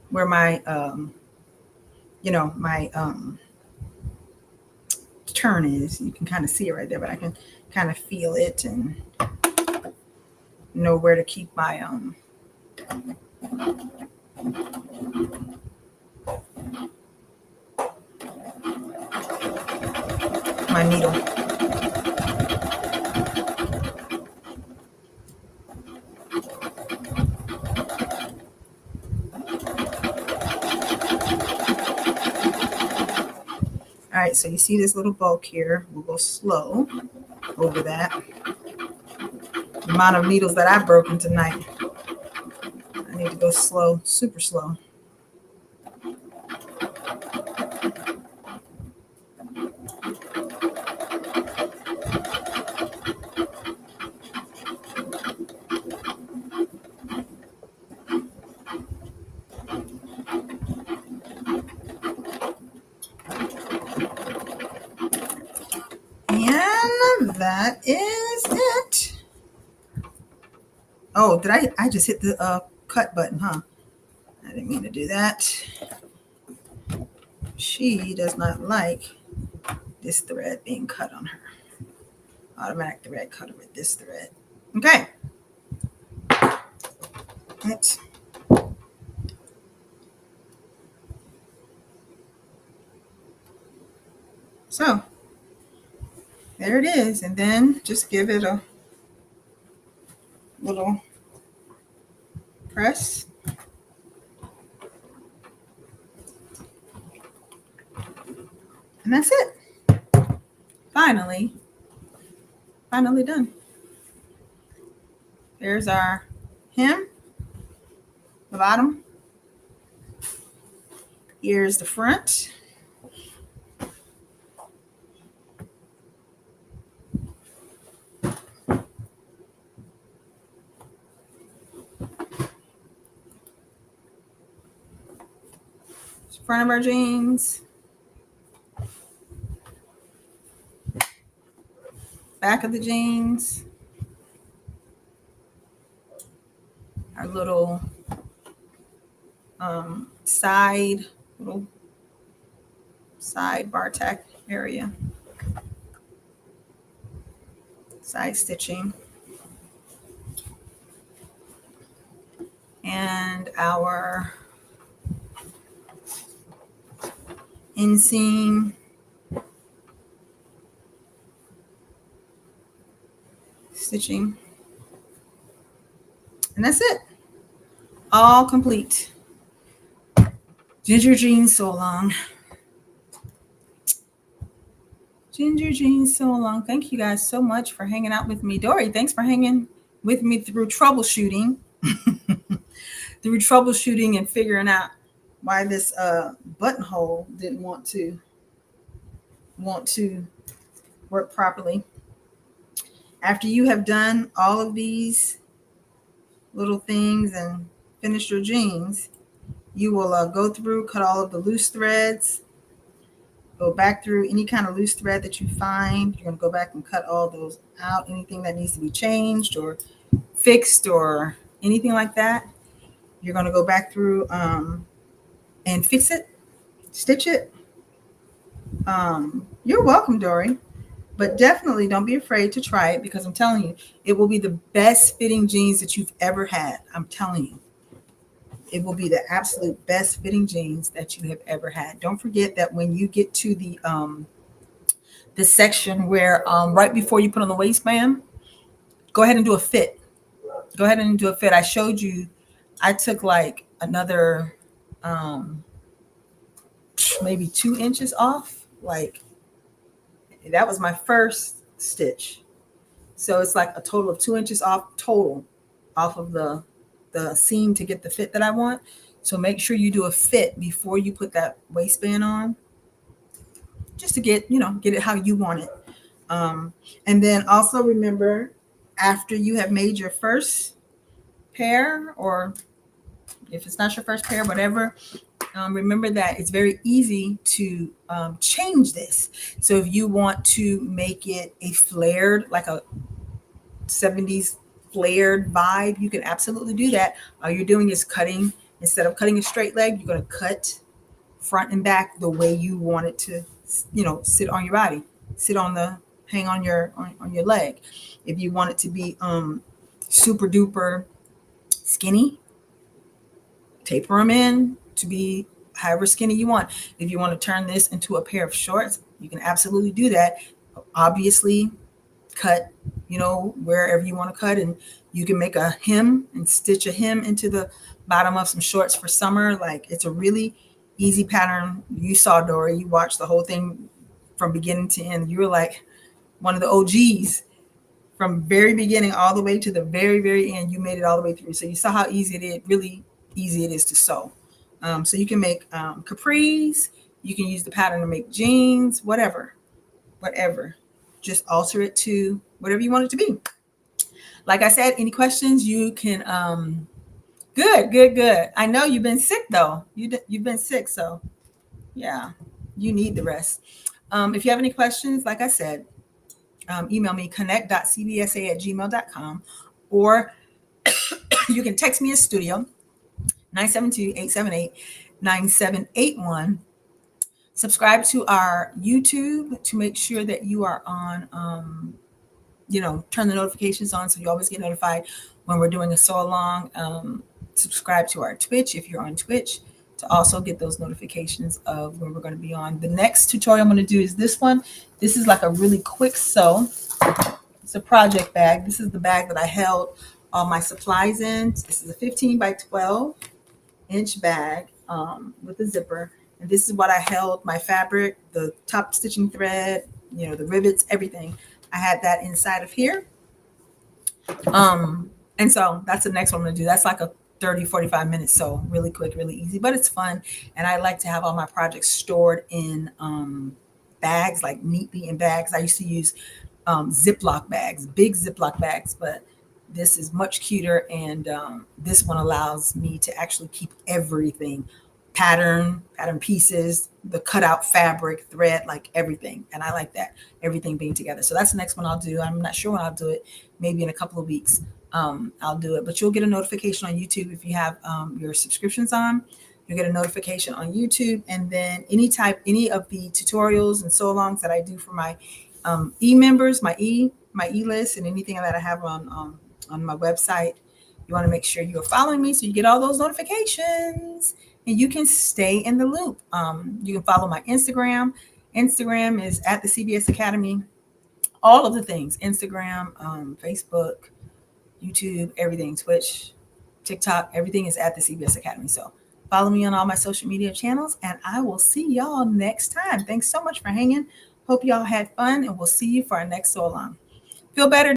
where my my turn is. You can kind of see it right there, but I can kind of feel it and know where to keep my my needle. All right, so you see this little bulk here. We'll go slow over that. The amount of needles that I've broken tonight. I need to go slow, super slow. And that is it. Oh, did I just hit the cut button, huh? I didn't mean to do that. She does not like this thread being cut on her. Automatic thread cutter with this thread. Okay. Oops. So there it is. And then just give it a little press. And that's it. Finally done. There's our hem, the bottom. Here's the front. Front of our jeans. Back of the jeans. Our little side bar tack area. Side stitching. And our inseam stitching. And that's it. All complete. Ginger jeans so long. Ginger jeans so long. Thank you guys so much for hanging out with me. Dory, thanks for hanging with me through troubleshooting. Through troubleshooting and figuring out why this buttonhole didn't want to work properly. After you have done all of these little things and finished your jeans, you will go through, cut all of the loose threads, go back through any kind of loose thread that you find. You're going to go back and cut all those out, anything that needs to be changed or fixed or anything like that. You're going to go back through and fix it, stitch it, You're welcome, Dory. But definitely don't be afraid to try it because I'm telling you, it will be the best fitting jeans that you've ever had. I'm telling you, it will be the absolute best fitting jeans that you have ever had. Don't forget that when you get to the section where right before you put on the waistband, go ahead and do a fit. Go ahead and do a fit. I showed you. I took like another um, maybe 2 inches off. Like that was my first stitch. So it's like a total of 2 inches off total off of the seam to get the fit that I want. So make sure you do a fit before you put that waistband on, just to get it how you want it. Um, and then also remember, after you have made your first pair, or if it's not your first pair, whatever, remember that it's very easy to change this. So if you want to make it a flared, like a 70s flared vibe, you can absolutely do that. All you're doing is cutting, instead of cutting a straight leg, you're going to cut front and back the way you want it to, sit on your body, sit on the, hang on your leg. If you want it to be super duper skinny, taper them in to be however skinny you want. If you want to turn this into a pair of shorts, you can absolutely do that. Obviously, cut, wherever you want to cut, and you can make a hem and stitch a hem into the bottom of some shorts for summer. Like, it's a really easy pattern. You saw Dory, you watched the whole thing from beginning to end. You were like one of the OGs from very beginning all the way to the very, very end. You made it all the way through. So you saw how easy it is, really easy it is to sew. So you can make capris, you can use the pattern to make jeans, whatever. Just alter it to whatever you want it to be. Like I said, any questions you can good. I know you've been sick though. You've been sick, so yeah, you need the rest. If you have any questions, like I said, email me connect.cbsa@gmail.com, or you can text me in studio 972-878-9781. Subscribe to our YouTube to make sure that you are on, turn the notifications on so you always get notified when we're doing a sew along. Subscribe to our Twitch if you're on Twitch to also get those notifications of when we're going to be on. The next tutorial I'm going to do is this one. This is like a really quick sew. It's a project bag. This is the bag that I held all my supplies in. This is a 15 by 12 inch bag with a zipper. And this is what I held my fabric, the top stitching thread, the rivets, everything. I had that inside of here. And so that's the next one I'm going to do. That's like a 30-45 minutes. So really quick, really easy, but it's fun. And I like to have all my projects stored in bags, like neatly in bags. I used to use Ziploc bags, big Ziploc bags, but this is much cuter. And this one allows me to actually keep everything, pattern pieces, the cutout fabric, thread, like everything. And I like that, everything being together. So that's the next one I'll do. I'm not sure when I'll do it, maybe in a couple of weeks. I'll do it, but you'll get a notification on YouTube if you have your subscriptions on. You'll get a notification on YouTube, and then any of the tutorials and sew alongs that I do for my e-members, my e-list, and anything that I have on my website. You want to make sure you're following me so you get all those notifications and you can stay in the loop. You can follow my Instagram. Instagram is at the CBS Academy. All of the things: Instagram, Facebook, YouTube, everything, Twitch, TikTok, everything is at the CBS Academy. So follow me on all my social media channels, and I will see y'all next time. Thanks so much for hanging. Hope y'all had fun, and we'll see you for our next sew along. Feel better.